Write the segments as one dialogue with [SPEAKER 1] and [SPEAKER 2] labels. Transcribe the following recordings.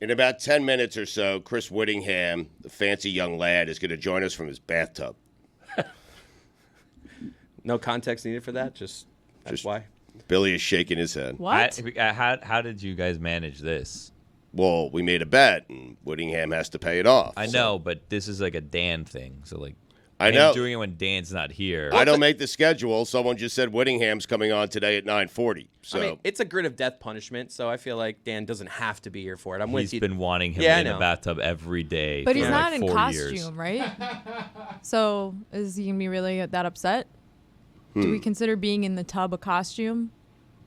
[SPEAKER 1] In about 10 minutes or so, Chris Wittyngham, the fancy young lad, is going to join us from his bathtub.
[SPEAKER 2] No context needed for that? That's why?
[SPEAKER 1] Billy is shaking his head.
[SPEAKER 3] What?
[SPEAKER 4] How did you guys manage this?
[SPEAKER 1] Well, we made a bet, and Wittyngham has to pay it off.
[SPEAKER 4] I know, but this is like a Dan thing. So, like,
[SPEAKER 1] I know.
[SPEAKER 4] doing it when Dan's not here.
[SPEAKER 1] I don't make the schedule. Someone just said Wittynham's coming on today at 9:40. So
[SPEAKER 2] I mean, it's a grid of death punishment, so I feel like Dan doesn't have to be here for it. I'm with
[SPEAKER 4] He's
[SPEAKER 2] you.
[SPEAKER 4] been wanting him
[SPEAKER 2] Yeah,
[SPEAKER 4] in
[SPEAKER 2] I
[SPEAKER 4] a
[SPEAKER 2] know.
[SPEAKER 4] bathtub every day.
[SPEAKER 3] But
[SPEAKER 4] for
[SPEAKER 3] he's not
[SPEAKER 4] like
[SPEAKER 3] in
[SPEAKER 4] 4
[SPEAKER 3] costume,
[SPEAKER 4] years.
[SPEAKER 3] right? So is he gonna be really that upset? Do we consider being in the tub a costume?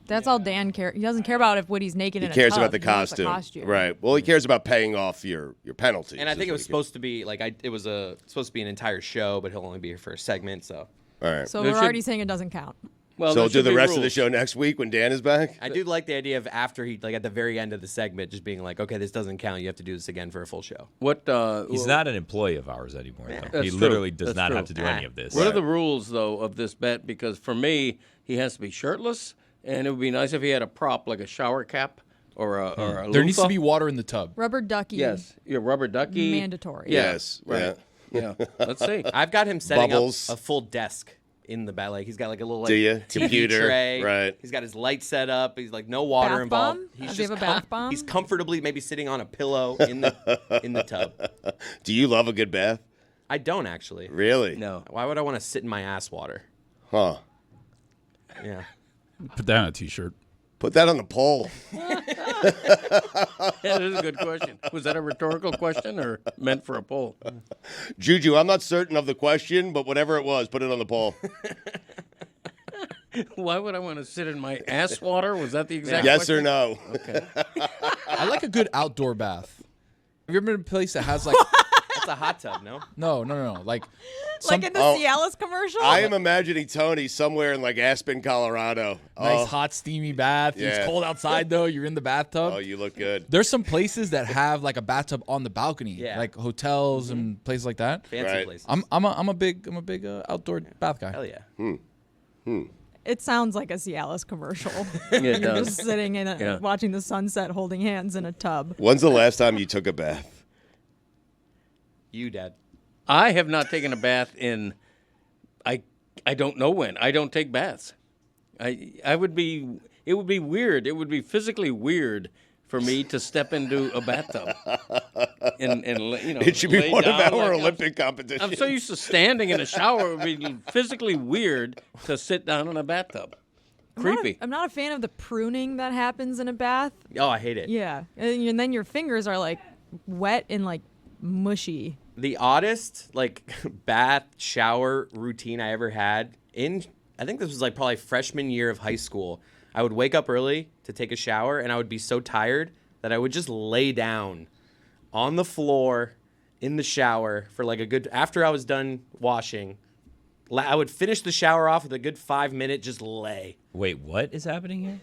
[SPEAKER 3] That's all Dan cares. He doesn't care about if Woody's naked in a tub.
[SPEAKER 1] he cares about the
[SPEAKER 3] He wants
[SPEAKER 1] costume. Right. Well, he cares about paying off your penalties.
[SPEAKER 2] And I think it was supposed to be like it was supposed to be an entire show, but he'll only be here for a segment. So
[SPEAKER 1] All right.
[SPEAKER 3] So
[SPEAKER 5] There
[SPEAKER 3] we're
[SPEAKER 5] should-
[SPEAKER 3] already saying it doesn't count.
[SPEAKER 5] Well,
[SPEAKER 1] So
[SPEAKER 5] there
[SPEAKER 1] we'll do
[SPEAKER 5] should
[SPEAKER 1] the
[SPEAKER 5] be
[SPEAKER 1] rest of the
[SPEAKER 5] rules.
[SPEAKER 1] show next week when Dan is back?
[SPEAKER 2] I do like the idea of after he like at the very end of the segment, just being like, okay, this doesn't count. You have to do this again for a full show.
[SPEAKER 5] What?
[SPEAKER 4] He's not an employee of ours anymore. Though.
[SPEAKER 5] That's
[SPEAKER 4] He
[SPEAKER 5] true.
[SPEAKER 4] literally does
[SPEAKER 5] That's
[SPEAKER 4] not
[SPEAKER 5] true.
[SPEAKER 4] have to do any of this.
[SPEAKER 5] What are the rules though of this bet? Because for me, he has to be shirtless, and it would be nice if he had a prop like a shower cap or a
[SPEAKER 6] There needs to
[SPEAKER 5] loofah.
[SPEAKER 6] be water in the tub.
[SPEAKER 3] Rubber ducky.
[SPEAKER 5] Yes, your rubber ducky.
[SPEAKER 3] Mandatory.
[SPEAKER 5] Yeah,
[SPEAKER 1] Yes.
[SPEAKER 5] right. Yeah. Let's see.
[SPEAKER 2] I've got him setting
[SPEAKER 1] Bubbles.
[SPEAKER 2] up a full desk in the back. Like he's got like a little like
[SPEAKER 1] Do ya?
[SPEAKER 2] TV
[SPEAKER 1] Computer,
[SPEAKER 2] tray.
[SPEAKER 1] right.
[SPEAKER 2] He's got his light set up. He's like no water
[SPEAKER 3] Bath
[SPEAKER 2] involved.
[SPEAKER 3] bomb?
[SPEAKER 2] He's
[SPEAKER 3] Does he have a bath bomb?
[SPEAKER 2] He's comfortably maybe sitting on a pillow in the tub.
[SPEAKER 1] Do you love a good bath?
[SPEAKER 2] I don't actually.
[SPEAKER 1] Really?
[SPEAKER 5] No.
[SPEAKER 2] Why would I want to sit in my ass water?
[SPEAKER 1] Huh.
[SPEAKER 2] Yeah.
[SPEAKER 6] Put that on a T-shirt.
[SPEAKER 1] Put that on the poll.
[SPEAKER 5] That is a good question. Was that a rhetorical question or meant for a poll?
[SPEAKER 1] Juju, I'm not certain of the question, but whatever it was, put it on the poll.
[SPEAKER 5] Why would I want to sit in my ass water? Was that the exact
[SPEAKER 1] Yes
[SPEAKER 5] question?
[SPEAKER 1] or no?
[SPEAKER 5] Okay.
[SPEAKER 6] I like a good outdoor bath. Have you ever been to a place that has like
[SPEAKER 2] That's a hot tub, no?
[SPEAKER 6] no, like
[SPEAKER 3] Like in the
[SPEAKER 1] Oh,
[SPEAKER 3] Cialis commercial?
[SPEAKER 1] I am imagining Tony somewhere in like Aspen, Colorado.
[SPEAKER 6] nice hot steamy bath.
[SPEAKER 1] Yeah.
[SPEAKER 6] It's cold outside though. You're in the bathtub.
[SPEAKER 1] Oh, you look good.
[SPEAKER 6] There's some places that have like a bathtub on the balcony,
[SPEAKER 2] Yeah.
[SPEAKER 6] like hotels and places like that.
[SPEAKER 2] Fancy
[SPEAKER 1] Right.
[SPEAKER 2] places.
[SPEAKER 6] I'm a big outdoor bath guy.
[SPEAKER 2] Hell yeah.
[SPEAKER 3] It sounds like a Cialis commercial.
[SPEAKER 5] Yeah, it
[SPEAKER 3] You're
[SPEAKER 5] does.
[SPEAKER 3] just sitting in
[SPEAKER 5] Yeah.
[SPEAKER 3] watching the sunset, holding hands in a tub.
[SPEAKER 1] When's the last time you took a bath?
[SPEAKER 2] You, Dad.
[SPEAKER 5] I have not taken a bath in I don't know when. I don't take baths. It would be weird. It would be physically weird for me to step into a bathtub. And you know,
[SPEAKER 1] It should be
[SPEAKER 5] lay
[SPEAKER 1] one of
[SPEAKER 5] down
[SPEAKER 1] our
[SPEAKER 5] like
[SPEAKER 1] Olympic competitions.
[SPEAKER 5] I'm so used to standing in a shower. It would be physically weird to sit down in a bathtub. Creepy.
[SPEAKER 3] I'm not a fan of the pruning that happens in a bath.
[SPEAKER 2] Oh, I hate it.
[SPEAKER 3] Yeah. And then your fingers are like wet and like mushy.
[SPEAKER 2] The oddest like bath shower routine I ever had I think this was like probably freshman year of high school. I would wake up early to take a shower and I would be so tired that I would just lay down on the floor in the shower for like after I was done washing. I would finish the shower off with a good 5-minute just lay.
[SPEAKER 4] Wait, what is happening here?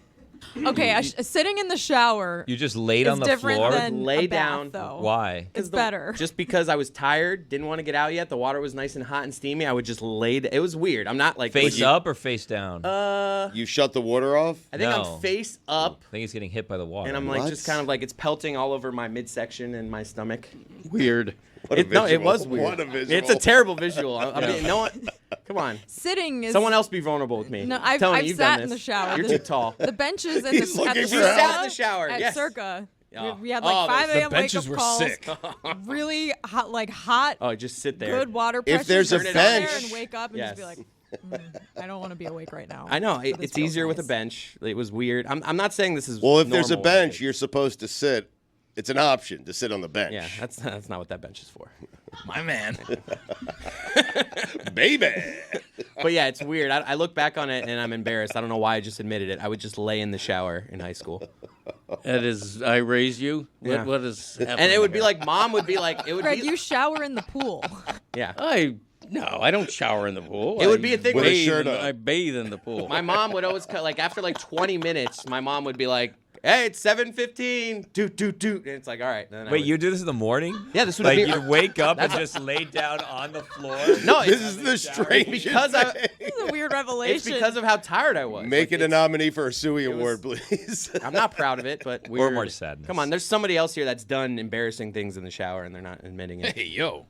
[SPEAKER 3] Okay, sitting in the shower
[SPEAKER 4] You just laid
[SPEAKER 3] is
[SPEAKER 4] on the
[SPEAKER 3] different
[SPEAKER 4] floor?
[SPEAKER 3] than
[SPEAKER 2] Lay
[SPEAKER 3] a bath,
[SPEAKER 2] down.
[SPEAKER 3] though.
[SPEAKER 4] Why?
[SPEAKER 3] It's better.
[SPEAKER 2] Just because I was tired, didn't want to get out yet. The water was nice and hot and steamy. I would just it was weird. I'm not like
[SPEAKER 4] Face up or face down?
[SPEAKER 1] You shut the water off?
[SPEAKER 2] I think
[SPEAKER 4] No.
[SPEAKER 2] I'm face up.
[SPEAKER 4] I think he's getting hit by the water.
[SPEAKER 2] And I'm like
[SPEAKER 1] What?
[SPEAKER 2] just kind of like it's pelting all over my midsection and my stomach.
[SPEAKER 5] Weird.
[SPEAKER 1] What a
[SPEAKER 2] No, it
[SPEAKER 1] visual.
[SPEAKER 2] was weird.
[SPEAKER 1] What a visual.
[SPEAKER 2] It's a terrible visual. I mean, no one. Come on.
[SPEAKER 3] Sitting is
[SPEAKER 2] Someone else be vulnerable with me.
[SPEAKER 3] No, I've
[SPEAKER 2] Tony, you've
[SPEAKER 3] sat
[SPEAKER 2] done
[SPEAKER 3] in
[SPEAKER 2] this.
[SPEAKER 3] the shower.
[SPEAKER 2] You're
[SPEAKER 3] The-
[SPEAKER 2] too tall.
[SPEAKER 3] the benches in
[SPEAKER 1] He's
[SPEAKER 3] the, at
[SPEAKER 1] looking
[SPEAKER 3] the
[SPEAKER 1] for
[SPEAKER 2] You
[SPEAKER 1] help.
[SPEAKER 2] sat in the shower.
[SPEAKER 3] at
[SPEAKER 2] Yes.
[SPEAKER 3] Circa.
[SPEAKER 2] Oh.
[SPEAKER 3] We had like 5
[SPEAKER 2] the
[SPEAKER 3] a.m.
[SPEAKER 6] benches
[SPEAKER 3] wake-up
[SPEAKER 6] were
[SPEAKER 3] calls.
[SPEAKER 6] sick.
[SPEAKER 3] Really hot,
[SPEAKER 2] Oh, just sit there.
[SPEAKER 3] good water pressure.
[SPEAKER 1] there's a
[SPEAKER 3] Sit there
[SPEAKER 1] bench-
[SPEAKER 3] and wake up and just be
[SPEAKER 2] Yes.
[SPEAKER 3] like, I don't want to be awake right now.
[SPEAKER 2] I know
[SPEAKER 3] But this
[SPEAKER 2] it's
[SPEAKER 3] feels
[SPEAKER 2] easier with a
[SPEAKER 3] nice.
[SPEAKER 2] bench. It was weird. I'm not saying this is.
[SPEAKER 1] Well, if there's a
[SPEAKER 2] normal,
[SPEAKER 1] bench,
[SPEAKER 2] but-
[SPEAKER 1] you're supposed to sit. It's an option to sit on the bench.
[SPEAKER 2] Yeah, that's not what that bench is for.
[SPEAKER 6] My man.
[SPEAKER 1] Baby.
[SPEAKER 2] But yeah, it's weird. I look back on it and I'm embarrassed. I don't know why I just admitted it. I would just lay in the shower in high school.
[SPEAKER 5] That is, I raise you.
[SPEAKER 2] Yeah.
[SPEAKER 5] What is happening?
[SPEAKER 2] And it would be
[SPEAKER 5] here?
[SPEAKER 2] like, mom would be like, it would
[SPEAKER 3] Greg,
[SPEAKER 2] be,
[SPEAKER 3] you shower in the pool.
[SPEAKER 2] yeah.
[SPEAKER 5] No, I don't shower in the pool.
[SPEAKER 2] It would be a thing
[SPEAKER 1] With a
[SPEAKER 2] where
[SPEAKER 1] shirt on.
[SPEAKER 5] I bathe in the pool.
[SPEAKER 2] my mom would always, like after like 20 minutes, my mom would be like, Hey, it's 7:15. Doot. And it's like, all right. Then I
[SPEAKER 4] Wait,
[SPEAKER 2] would-
[SPEAKER 4] you do this in the morning?
[SPEAKER 2] Yeah, this would
[SPEAKER 4] like
[SPEAKER 2] be.
[SPEAKER 4] you wake up and just lay down on the floor.
[SPEAKER 2] No,
[SPEAKER 1] This is the strangest
[SPEAKER 2] because I,
[SPEAKER 3] This is a weird revelation.
[SPEAKER 2] it's because of how tired I was.
[SPEAKER 1] Make it a
[SPEAKER 2] it's-
[SPEAKER 1] nominee for a Suey Award, please.
[SPEAKER 2] I'm not proud of it, but weird.
[SPEAKER 4] more sadness.
[SPEAKER 2] Come on, there's somebody else here that's done embarrassing things in the shower and they're not admitting it.
[SPEAKER 1] Hey, yo.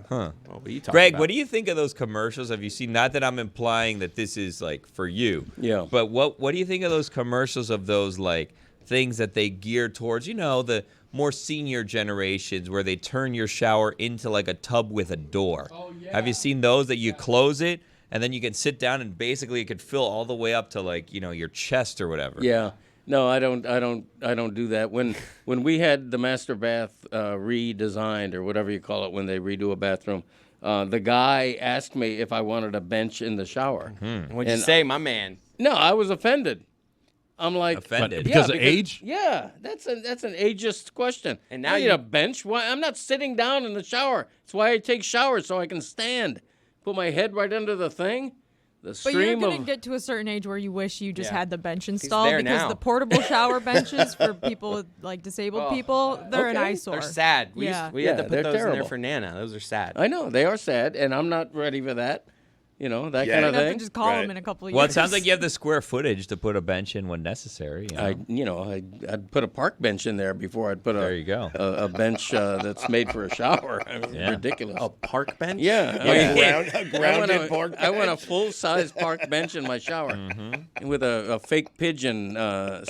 [SPEAKER 2] Oh, what are you talking
[SPEAKER 4] Greg,
[SPEAKER 2] about?
[SPEAKER 4] what do you think of those commercials? Have you seen? Not that I'm implying that this is like for you.
[SPEAKER 5] Yeah.
[SPEAKER 4] But what do you think of those commercials of those like things that they gear towards? You know, the more senior generations where they turn your shower into like a tub with a door. Oh yeah. Have you seen those that you close it and then you can sit down and basically it could fill all the way up to like your chest or whatever?
[SPEAKER 5] Yeah. No, I don't do that. When we had the master bath redesigned or whatever you call it when they redo a bathroom, the guy asked me if I wanted a bench in the shower.
[SPEAKER 2] What'd you
[SPEAKER 5] And-
[SPEAKER 2] say, my man?
[SPEAKER 5] No, I was offended. I'm like
[SPEAKER 4] Offended.
[SPEAKER 7] Because of age?
[SPEAKER 5] Yeah, that's an ageist question.
[SPEAKER 2] And now
[SPEAKER 5] I need
[SPEAKER 2] you-
[SPEAKER 5] a bench. Why? I'm not sitting down in the shower. It's why I take showers so I can stand. Put my head right under the thing. The
[SPEAKER 3] But you're
[SPEAKER 5] stream
[SPEAKER 3] gonna
[SPEAKER 5] of
[SPEAKER 3] get to a certain age where you wish you just
[SPEAKER 2] Yeah.
[SPEAKER 3] had the bench installed
[SPEAKER 2] there
[SPEAKER 3] because
[SPEAKER 2] now.
[SPEAKER 3] the portable shower benches for people with, like disabled people, they're an
[SPEAKER 5] okay.
[SPEAKER 3] eyesore.
[SPEAKER 2] They're sad. We,
[SPEAKER 3] Yeah.
[SPEAKER 2] we had to
[SPEAKER 5] Yeah,
[SPEAKER 2] put
[SPEAKER 5] they're
[SPEAKER 2] those in
[SPEAKER 5] terrible.
[SPEAKER 2] there for Nana. Those are sad.
[SPEAKER 5] I know they are sad, and I'm not ready for that. That
[SPEAKER 1] Yeah.
[SPEAKER 5] kind
[SPEAKER 3] You're
[SPEAKER 5] of
[SPEAKER 3] gonna have to
[SPEAKER 5] thing.
[SPEAKER 3] just call
[SPEAKER 1] Right.
[SPEAKER 3] them in a couple of years.
[SPEAKER 4] Well, it sounds like you have the square footage to put a bench in when necessary.
[SPEAKER 5] I'd put a park bench in there before I'd put
[SPEAKER 4] There you go.
[SPEAKER 5] a bench that's made for a shower. I mean,
[SPEAKER 4] Yeah.
[SPEAKER 5] ridiculous.
[SPEAKER 2] A park bench?
[SPEAKER 5] Yeah,
[SPEAKER 1] A
[SPEAKER 5] I
[SPEAKER 1] grounded park
[SPEAKER 5] I want a
[SPEAKER 1] bench.
[SPEAKER 5] full-size park bench in my shower
[SPEAKER 4] Mm-hmm.
[SPEAKER 5] with a fake pigeon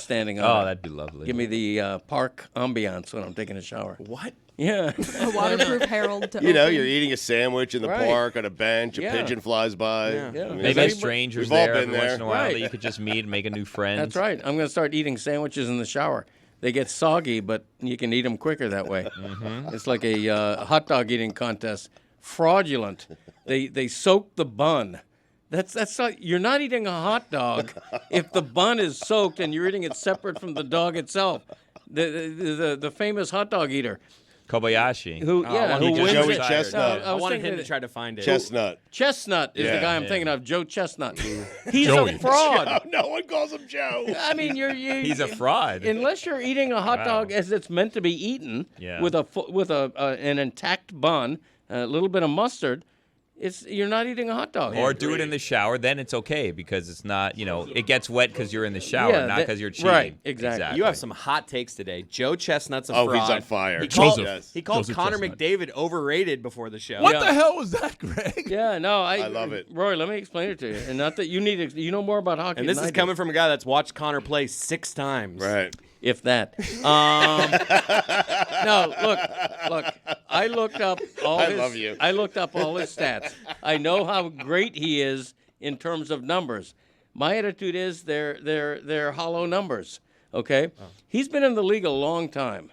[SPEAKER 5] standing on
[SPEAKER 4] Oh,
[SPEAKER 5] it.
[SPEAKER 4] that'd be lovely.
[SPEAKER 5] Give me the park ambiance when I'm taking a shower.
[SPEAKER 2] What?
[SPEAKER 5] Yeah.
[SPEAKER 3] a waterproof Herald to
[SPEAKER 1] You know,
[SPEAKER 3] open.
[SPEAKER 1] you're eating a sandwich in the
[SPEAKER 5] Right.
[SPEAKER 1] park on a bench, a
[SPEAKER 5] Yeah.
[SPEAKER 1] pigeon flies by.
[SPEAKER 5] Yeah.
[SPEAKER 1] I mean,
[SPEAKER 5] Maybe
[SPEAKER 4] Maybe
[SPEAKER 5] Maybe
[SPEAKER 4] a
[SPEAKER 5] everybody-
[SPEAKER 4] stranger's
[SPEAKER 1] we've all
[SPEAKER 4] there
[SPEAKER 1] been
[SPEAKER 4] every once
[SPEAKER 1] there.
[SPEAKER 4] in a while
[SPEAKER 5] Right.
[SPEAKER 4] that you could just meet and make a new friend.
[SPEAKER 5] That's right. I'm going to start eating sandwiches in the shower. They get soggy, but you can eat them quicker that way. It's like a hot dog eating contest. Fraudulent. They soak the bun. That's not, you're not eating a hot dog if the bun is soaked and you're eating it separate from the dog itself. The famous hot dog eater
[SPEAKER 4] Kobayashi.
[SPEAKER 5] who
[SPEAKER 1] Joey
[SPEAKER 5] wins
[SPEAKER 1] Joey
[SPEAKER 5] it.
[SPEAKER 1] Chestnut.
[SPEAKER 2] I
[SPEAKER 5] was
[SPEAKER 2] wanted
[SPEAKER 5] thinking
[SPEAKER 2] him to
[SPEAKER 5] that-
[SPEAKER 2] try to find it.
[SPEAKER 1] Chestnut.
[SPEAKER 5] Chestnut is the
[SPEAKER 1] Yeah.
[SPEAKER 5] guy I'm
[SPEAKER 4] Yeah.
[SPEAKER 5] thinking of, Joe Chestnut. He's
[SPEAKER 7] Joey.
[SPEAKER 5] a fraud.
[SPEAKER 1] Oh, no one calls him Joe.
[SPEAKER 5] I mean,
[SPEAKER 4] He's a fraud.
[SPEAKER 5] Unless you're eating a hot
[SPEAKER 4] Wow.
[SPEAKER 5] dog as it's meant to be eaten,
[SPEAKER 4] Yeah.
[SPEAKER 5] with an intact bun, a little bit of mustard, you're not eating a hot dog.
[SPEAKER 4] Or do it in the shower, then it's okay because it's not, it gets wet because you're in the shower,
[SPEAKER 5] Yeah,
[SPEAKER 4] not
[SPEAKER 5] that-
[SPEAKER 4] because you're cheating.
[SPEAKER 5] right, exactly.
[SPEAKER 2] You have some hot takes today. Joe Chestnut's a
[SPEAKER 1] Oh,
[SPEAKER 2] fraud.
[SPEAKER 1] he's on fire.
[SPEAKER 2] He called,
[SPEAKER 7] Joseph.
[SPEAKER 2] he called
[SPEAKER 7] Joseph
[SPEAKER 2] Connor
[SPEAKER 7] Chestnut.
[SPEAKER 2] McDavid overrated before the show.
[SPEAKER 7] What
[SPEAKER 5] Yeah.
[SPEAKER 7] the hell was that, Greg?
[SPEAKER 5] Yeah, no, I
[SPEAKER 1] love it.
[SPEAKER 5] Roy, let me explain it to you, and not that you know more about hockey.
[SPEAKER 2] And this
[SPEAKER 5] than
[SPEAKER 2] is
[SPEAKER 5] I do.
[SPEAKER 2] coming from a guy that's watched Connor play 6 times.
[SPEAKER 1] Right.
[SPEAKER 5] If that. No, look. I looked up all
[SPEAKER 1] I
[SPEAKER 5] his.
[SPEAKER 1] love you.
[SPEAKER 5] I looked up all his stats. I know how great he is in terms of numbers. My attitude is they're hollow numbers. Okay, he's been in the league a long time,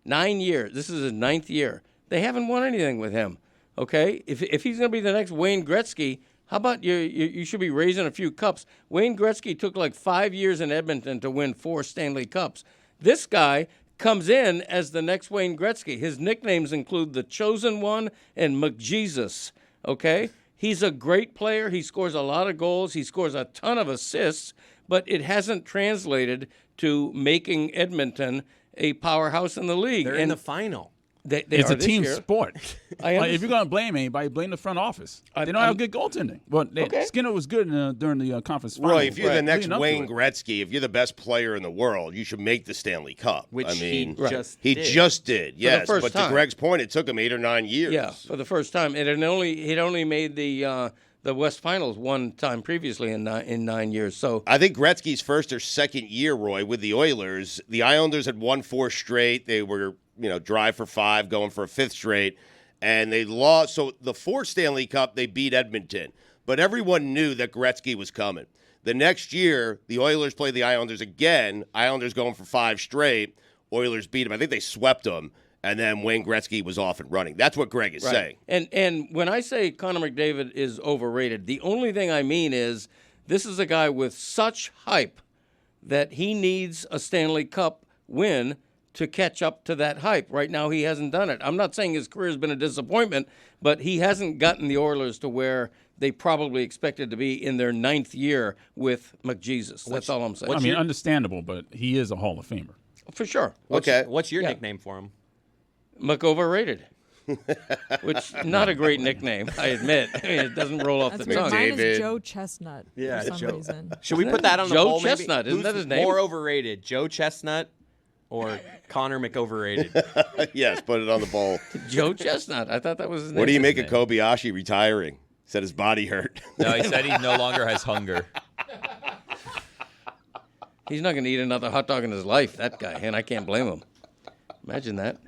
[SPEAKER 5] 9 years. This is his 9th year. They haven't won anything with him. Okay, if he's going to be the next Wayne Gretzky. How about you should be raising a few cups? Wayne Gretzky took like 5 years in Edmonton to win 4 Stanley Cups. This guy comes in as the next Wayne Gretzky. His nicknames include the Chosen One and McJesus. Okay? He's a great player. He scores a lot of goals. He scores a ton of assists, but it hasn't translated to making Edmonton a powerhouse in the league.
[SPEAKER 2] They're in the final.
[SPEAKER 5] They
[SPEAKER 7] It's
[SPEAKER 5] are
[SPEAKER 7] a
[SPEAKER 5] this
[SPEAKER 7] team
[SPEAKER 5] year.
[SPEAKER 7] sport.
[SPEAKER 5] I
[SPEAKER 7] Like, if you're going to blame anybody, blame the front office. They don't
[SPEAKER 5] I'm-
[SPEAKER 7] have good goaltending. But
[SPEAKER 5] Okay.
[SPEAKER 7] Skinner was good during the conference finals.
[SPEAKER 1] Roy, if you're the next
[SPEAKER 7] Leading up to
[SPEAKER 1] Wayne
[SPEAKER 7] it.
[SPEAKER 1] Gretzky, if you're the best player in the world, you should make the Stanley Cup.
[SPEAKER 2] Which
[SPEAKER 1] I mean,
[SPEAKER 2] he just
[SPEAKER 1] he
[SPEAKER 2] did.
[SPEAKER 1] just did, yes.
[SPEAKER 5] first
[SPEAKER 1] But
[SPEAKER 5] time.
[SPEAKER 1] to Greg's point, it took him 8 or 9 years.
[SPEAKER 5] Yeah, for the first time, and he'd only made the West Finals one time previously in 9 years. So
[SPEAKER 1] I think Gretzky's first or second year, Roy, with the Oilers, the Islanders had won 4 straight. They were, drive for 5, going for a 5th straight, and they lost. So the 4th Stanley Cup, they beat Edmonton, but everyone knew that Gretzky was coming. The next year, the Oilers played the Islanders again. Islanders going for 5 straight. Oilers beat them. I think they swept them, and then Wayne Gretzky was off and running. That's what Greg is saying.
[SPEAKER 5] And when I say Connor McDavid is overrated, the only thing I mean is this is a guy with such hype that he needs a Stanley Cup win to catch up to that hype. Right now, he hasn't done it. I'm not saying his career has been a disappointment, but he hasn't gotten the Oilers to where they probably expected to be in their 9th year with McJesus. That's all I'm saying.
[SPEAKER 7] I mean, understandable, but he is a Hall of Famer.
[SPEAKER 5] For sure.
[SPEAKER 2] What's your
[SPEAKER 5] Yeah.
[SPEAKER 2] nickname for him?
[SPEAKER 5] McOverrated. Which, not a great nickname, I admit. I mean, it doesn't roll off
[SPEAKER 3] That's
[SPEAKER 5] the
[SPEAKER 3] weird.
[SPEAKER 5] tongue.
[SPEAKER 3] Mine
[SPEAKER 1] David.
[SPEAKER 3] is Joe Chestnut for some reason.
[SPEAKER 2] Should we put that on the
[SPEAKER 5] Joe
[SPEAKER 2] poll? maybe?
[SPEAKER 5] Chestnut, isn't
[SPEAKER 2] Who's
[SPEAKER 5] that his name?
[SPEAKER 2] more overrated, Joe Chestnut or Connor McOverrated?
[SPEAKER 1] Yes, put it on the bowl.
[SPEAKER 5] Joe Chestnut. I thought that was his name.
[SPEAKER 1] What do you make of Kobayashi retiring? Said his body hurt.
[SPEAKER 4] No, he said he no longer has hunger.
[SPEAKER 5] He's not going to eat another hot dog in his life, that guy, and I can't blame him. Imagine that.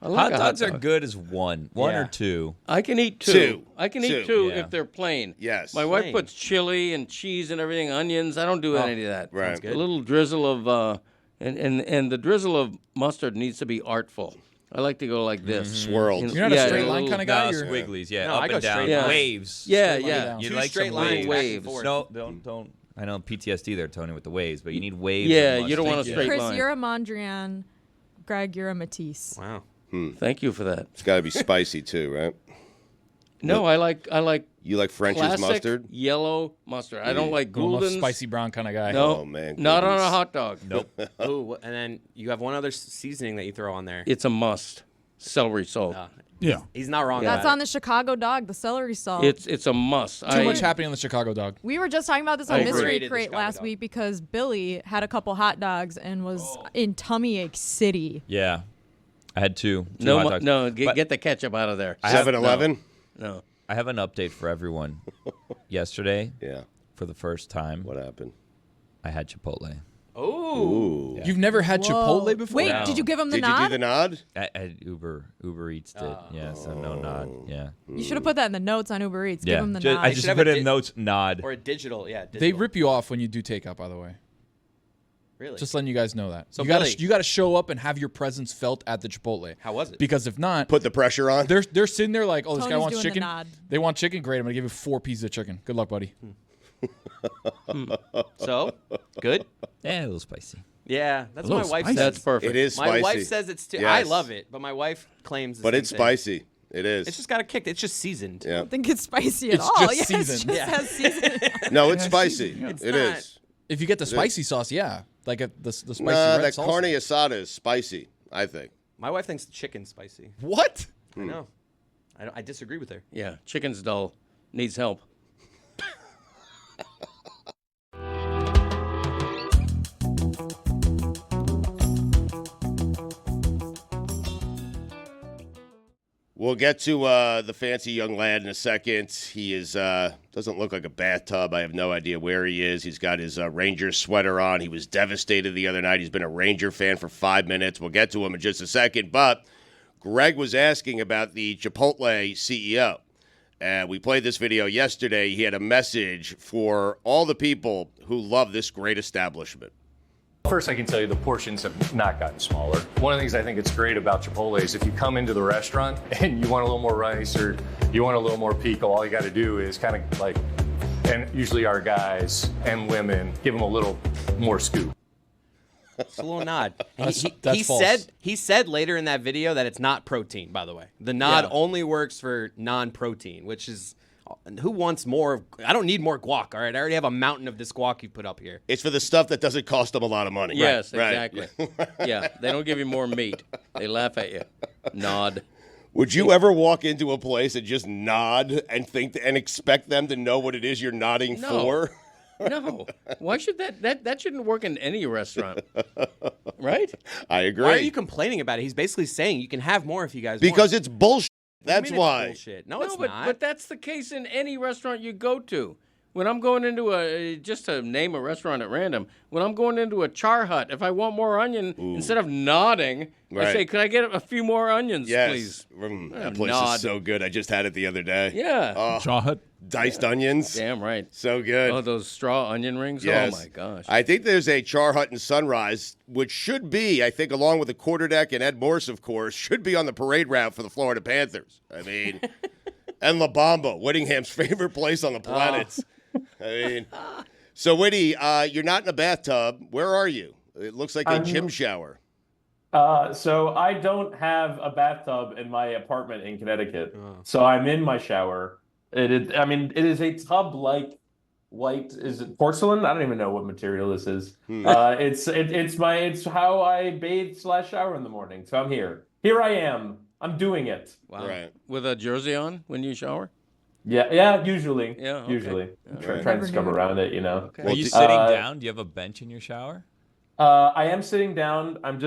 [SPEAKER 5] I like
[SPEAKER 4] Hot
[SPEAKER 5] a
[SPEAKER 4] dogs
[SPEAKER 5] hot
[SPEAKER 4] are
[SPEAKER 5] dog.
[SPEAKER 4] good as one
[SPEAKER 2] Yeah.
[SPEAKER 4] or two.
[SPEAKER 5] I can eat two.
[SPEAKER 1] Two.
[SPEAKER 5] I can eat
[SPEAKER 1] Two.
[SPEAKER 5] two
[SPEAKER 4] Yeah.
[SPEAKER 5] if they're plain.
[SPEAKER 1] Yes.
[SPEAKER 5] My wife
[SPEAKER 2] Plain.
[SPEAKER 5] puts chili and cheese and everything, onions. I don't do any of that.
[SPEAKER 1] Right.
[SPEAKER 5] A little drizzle of and the drizzle of mustard needs to be artful. I like to go like this.
[SPEAKER 1] Swirled.
[SPEAKER 5] You know,
[SPEAKER 6] You're not a
[SPEAKER 5] yeah,
[SPEAKER 6] straight
[SPEAKER 5] a
[SPEAKER 6] line
[SPEAKER 5] little-
[SPEAKER 6] kind of guy.
[SPEAKER 4] No,
[SPEAKER 6] You're,
[SPEAKER 4] squigglies, yeah,
[SPEAKER 2] No,
[SPEAKER 4] up
[SPEAKER 2] I go
[SPEAKER 4] and down,
[SPEAKER 2] straight
[SPEAKER 5] line.
[SPEAKER 4] waves.
[SPEAKER 5] Yeah,
[SPEAKER 6] Straight line
[SPEAKER 5] yeah.
[SPEAKER 6] down.
[SPEAKER 4] You
[SPEAKER 2] Two
[SPEAKER 4] like
[SPEAKER 2] straight
[SPEAKER 4] some
[SPEAKER 2] lines
[SPEAKER 4] waves.
[SPEAKER 2] back and
[SPEAKER 5] Waves.
[SPEAKER 2] forth.
[SPEAKER 4] No, don't. I know PTSD there, Tony, with the waves, but you need waves.
[SPEAKER 5] Yeah,
[SPEAKER 4] of
[SPEAKER 5] you don't want a
[SPEAKER 4] mustard.
[SPEAKER 5] straight
[SPEAKER 3] Chris,
[SPEAKER 5] line.
[SPEAKER 3] you're a Mondrian. Greg, you're a Matisse.
[SPEAKER 2] Wow.
[SPEAKER 5] Thank you for that.
[SPEAKER 1] It's got to be spicy too, right?
[SPEAKER 5] No, I like
[SPEAKER 1] You like French's
[SPEAKER 5] classic
[SPEAKER 1] mustard?
[SPEAKER 5] yellow mustard. I don't like
[SPEAKER 6] I'm a
[SPEAKER 5] Gouldens.
[SPEAKER 6] spicy brown kind of guy.
[SPEAKER 5] No,
[SPEAKER 1] Oh, man,
[SPEAKER 5] not on a
[SPEAKER 1] Gouldens.
[SPEAKER 5] hot dog.
[SPEAKER 4] Nope.
[SPEAKER 2] Oh, and then you have one other seasoning that you throw on there.
[SPEAKER 5] It's a must. Celery salt.
[SPEAKER 7] Yeah.
[SPEAKER 2] He's not wrong.
[SPEAKER 3] That's
[SPEAKER 2] about
[SPEAKER 3] on the Chicago dog, the celery salt.
[SPEAKER 5] It's a must.
[SPEAKER 6] Too much happening on the Chicago dog.
[SPEAKER 3] We were just talking about this
[SPEAKER 5] I
[SPEAKER 3] on
[SPEAKER 5] agree.
[SPEAKER 3] Mystery
[SPEAKER 2] Overrated, the
[SPEAKER 3] Crate
[SPEAKER 2] Chicago
[SPEAKER 3] last
[SPEAKER 2] dog.
[SPEAKER 3] week because Billy had a couple hot dogs and was in tummy ache city.
[SPEAKER 4] Yeah, I had two
[SPEAKER 5] No,
[SPEAKER 4] hot dogs.
[SPEAKER 5] no,
[SPEAKER 4] But
[SPEAKER 5] get the ketchup out of there.
[SPEAKER 1] 7-Eleven?
[SPEAKER 5] No.
[SPEAKER 4] I have an update for everyone. Yesterday,
[SPEAKER 1] Yeah.
[SPEAKER 4] for the first time,
[SPEAKER 1] What happened?
[SPEAKER 4] I had Chipotle.
[SPEAKER 1] Ooh.
[SPEAKER 6] You've never had
[SPEAKER 3] Whoa.
[SPEAKER 6] Chipotle before?
[SPEAKER 3] Wait,
[SPEAKER 4] No.
[SPEAKER 3] did you give him the
[SPEAKER 1] Did
[SPEAKER 3] nod?
[SPEAKER 1] you do the nod?
[SPEAKER 4] I Uber Eats did. Yeah, so no nod. Yeah.
[SPEAKER 3] You should have put that in the notes on Uber Eats.
[SPEAKER 4] Yeah.
[SPEAKER 3] Give him the
[SPEAKER 4] Ju-
[SPEAKER 3] nod.
[SPEAKER 4] I
[SPEAKER 2] should
[SPEAKER 4] just
[SPEAKER 2] have
[SPEAKER 4] put
[SPEAKER 2] a
[SPEAKER 4] in
[SPEAKER 2] di-
[SPEAKER 4] notes nod.
[SPEAKER 2] Or a digital, yeah. Digital.
[SPEAKER 6] They rip you off when you do takeout, by the way.
[SPEAKER 2] Really?
[SPEAKER 6] Just letting you guys know that.
[SPEAKER 2] So,
[SPEAKER 6] you gotta
[SPEAKER 2] Billy-
[SPEAKER 6] you gotta show up and have your presence felt at the Chipotle.
[SPEAKER 2] How was it?
[SPEAKER 6] Because if not,
[SPEAKER 1] Put the pressure on?
[SPEAKER 6] they're sitting there like, oh, this guy
[SPEAKER 3] Tony's
[SPEAKER 6] wants
[SPEAKER 3] doing the
[SPEAKER 6] chicken.
[SPEAKER 3] nod.
[SPEAKER 6] They want chicken. Great. I'm gonna give you 4 pieces of chicken. Good luck, buddy.
[SPEAKER 2] So good.
[SPEAKER 4] Yeah, a little spicy.
[SPEAKER 2] Yeah, that's
[SPEAKER 7] A
[SPEAKER 2] what my
[SPEAKER 7] little
[SPEAKER 2] wife
[SPEAKER 7] spicy.
[SPEAKER 2] says.
[SPEAKER 5] That's perfect.
[SPEAKER 1] It is
[SPEAKER 2] My
[SPEAKER 1] spicy.
[SPEAKER 2] wife says it's too. I
[SPEAKER 1] Yes.
[SPEAKER 2] love it, but my wife claims. the
[SPEAKER 1] But
[SPEAKER 2] same
[SPEAKER 1] it's
[SPEAKER 2] thing.
[SPEAKER 1] spicy. It is.
[SPEAKER 2] It's just got a kick. It's just seasoned.
[SPEAKER 1] yeah.
[SPEAKER 3] I don't think it's spicy at
[SPEAKER 6] It's
[SPEAKER 3] all.
[SPEAKER 6] just
[SPEAKER 3] Yes,
[SPEAKER 6] seasoned.
[SPEAKER 3] It
[SPEAKER 2] Yeah.
[SPEAKER 3] just has seasoning.
[SPEAKER 1] No, it's spicy.
[SPEAKER 2] It's
[SPEAKER 1] It
[SPEAKER 2] not.
[SPEAKER 1] is.
[SPEAKER 6] If you get the spicy sauce, yeah, like the spicy
[SPEAKER 1] Nah,
[SPEAKER 6] red
[SPEAKER 1] that
[SPEAKER 6] salsa.
[SPEAKER 1] carne asada is spicy, I think.
[SPEAKER 2] My wife thinks the chicken's spicy.
[SPEAKER 6] What?
[SPEAKER 2] I know. I disagree with her.
[SPEAKER 5] Yeah, chicken's dull. Needs help.
[SPEAKER 1] We'll get to the fancy young lad in a second. He is doesn't look like a bathtub. I have no idea where he is. He's got his Ranger sweater on. He was devastated the other night. He's been a Ranger fan for 5 minutes. We'll get to him in just a second. But Greg was asking about the Chipotle CEO. We played this video yesterday. He had a message for all the people who love this great establishment.
[SPEAKER 8] First, I can tell you the portions have not gotten smaller. One of the things I think it's great about Chipotle is if you come into the restaurant and you want a little more rice or you want a little more pico, all you got to do is kind of like, and usually our guys and women, give them a little more scoop.
[SPEAKER 2] It's a little nod. And
[SPEAKER 6] That's
[SPEAKER 2] he
[SPEAKER 6] false.
[SPEAKER 2] said later in that video that it's not protein. By the way, the nod
[SPEAKER 5] Yeah.
[SPEAKER 2] only works for non-protein, which is who wants more? I don't need more guac. All right, I already have a mountain of this guac you put up here.
[SPEAKER 1] It's for the stuff that doesn't cost them a lot of money.
[SPEAKER 5] Yes,
[SPEAKER 1] Right.
[SPEAKER 5] exactly. Yeah, they don't give you more meat. They laugh at you. Nod.
[SPEAKER 1] Would you ever walk into a place and just nod and think and expect them to know what it is you're nodding
[SPEAKER 5] No.
[SPEAKER 1] for?
[SPEAKER 5] No. Why should that shouldn't work in any restaurant? Right?
[SPEAKER 1] I agree.
[SPEAKER 2] Why are you complaining about it? He's basically saying you can have more if you guys
[SPEAKER 1] Because
[SPEAKER 2] want.
[SPEAKER 1] it's bullshit.
[SPEAKER 2] What do you
[SPEAKER 1] That's
[SPEAKER 2] mean it's
[SPEAKER 1] why.
[SPEAKER 2] bullshit. No,
[SPEAKER 5] No,
[SPEAKER 2] it's
[SPEAKER 5] but
[SPEAKER 2] not.
[SPEAKER 5] but that's the case in any restaurant you go to. When I'm going into just to name a restaurant at random, when I'm going into a char hut, if I want more onion, instead of nodding, I
[SPEAKER 1] Right.
[SPEAKER 5] say, could I get a few more onions,
[SPEAKER 1] Yes.
[SPEAKER 5] please?
[SPEAKER 1] That place
[SPEAKER 5] nod.
[SPEAKER 1] is so good. I just had it the other day.
[SPEAKER 5] Yeah.
[SPEAKER 1] Oh,
[SPEAKER 7] Chaw Hut.
[SPEAKER 1] diced onions.
[SPEAKER 5] Damn right.
[SPEAKER 1] So good.
[SPEAKER 5] Oh, those straw onion rings?
[SPEAKER 1] Yes.
[SPEAKER 5] Oh, my gosh.
[SPEAKER 1] I think there's a Char Hut in Sunrise, which should be, I think, along with the quarterdeck and Ed Morse, of course, should be on the parade route for the Florida Panthers. I mean, and La Bamba, Wittynham's favorite place on the planet. I mean, so Witty, you're not in a bathtub. Where are you? It looks like a gym shower.
[SPEAKER 9] So I don't have a bathtub in my apartment in Connecticut. So I'm in my shower. I mean, it is a tub-like white. Is it porcelain? I don't even know what material this is. It's how I bathe / shower in the morning. So I'm here. Here I am. I'm doing it.
[SPEAKER 5] Wow.
[SPEAKER 1] Right.
[SPEAKER 5] With a jersey on when you shower?
[SPEAKER 9] Yeah. Usually.
[SPEAKER 5] Yeah, okay.
[SPEAKER 9] Usually.
[SPEAKER 1] Right.
[SPEAKER 9] Trying to scrub around it.
[SPEAKER 5] Okay.
[SPEAKER 4] Are you sitting down? Do you have a bench in your shower?
[SPEAKER 9] I am sitting down. I'm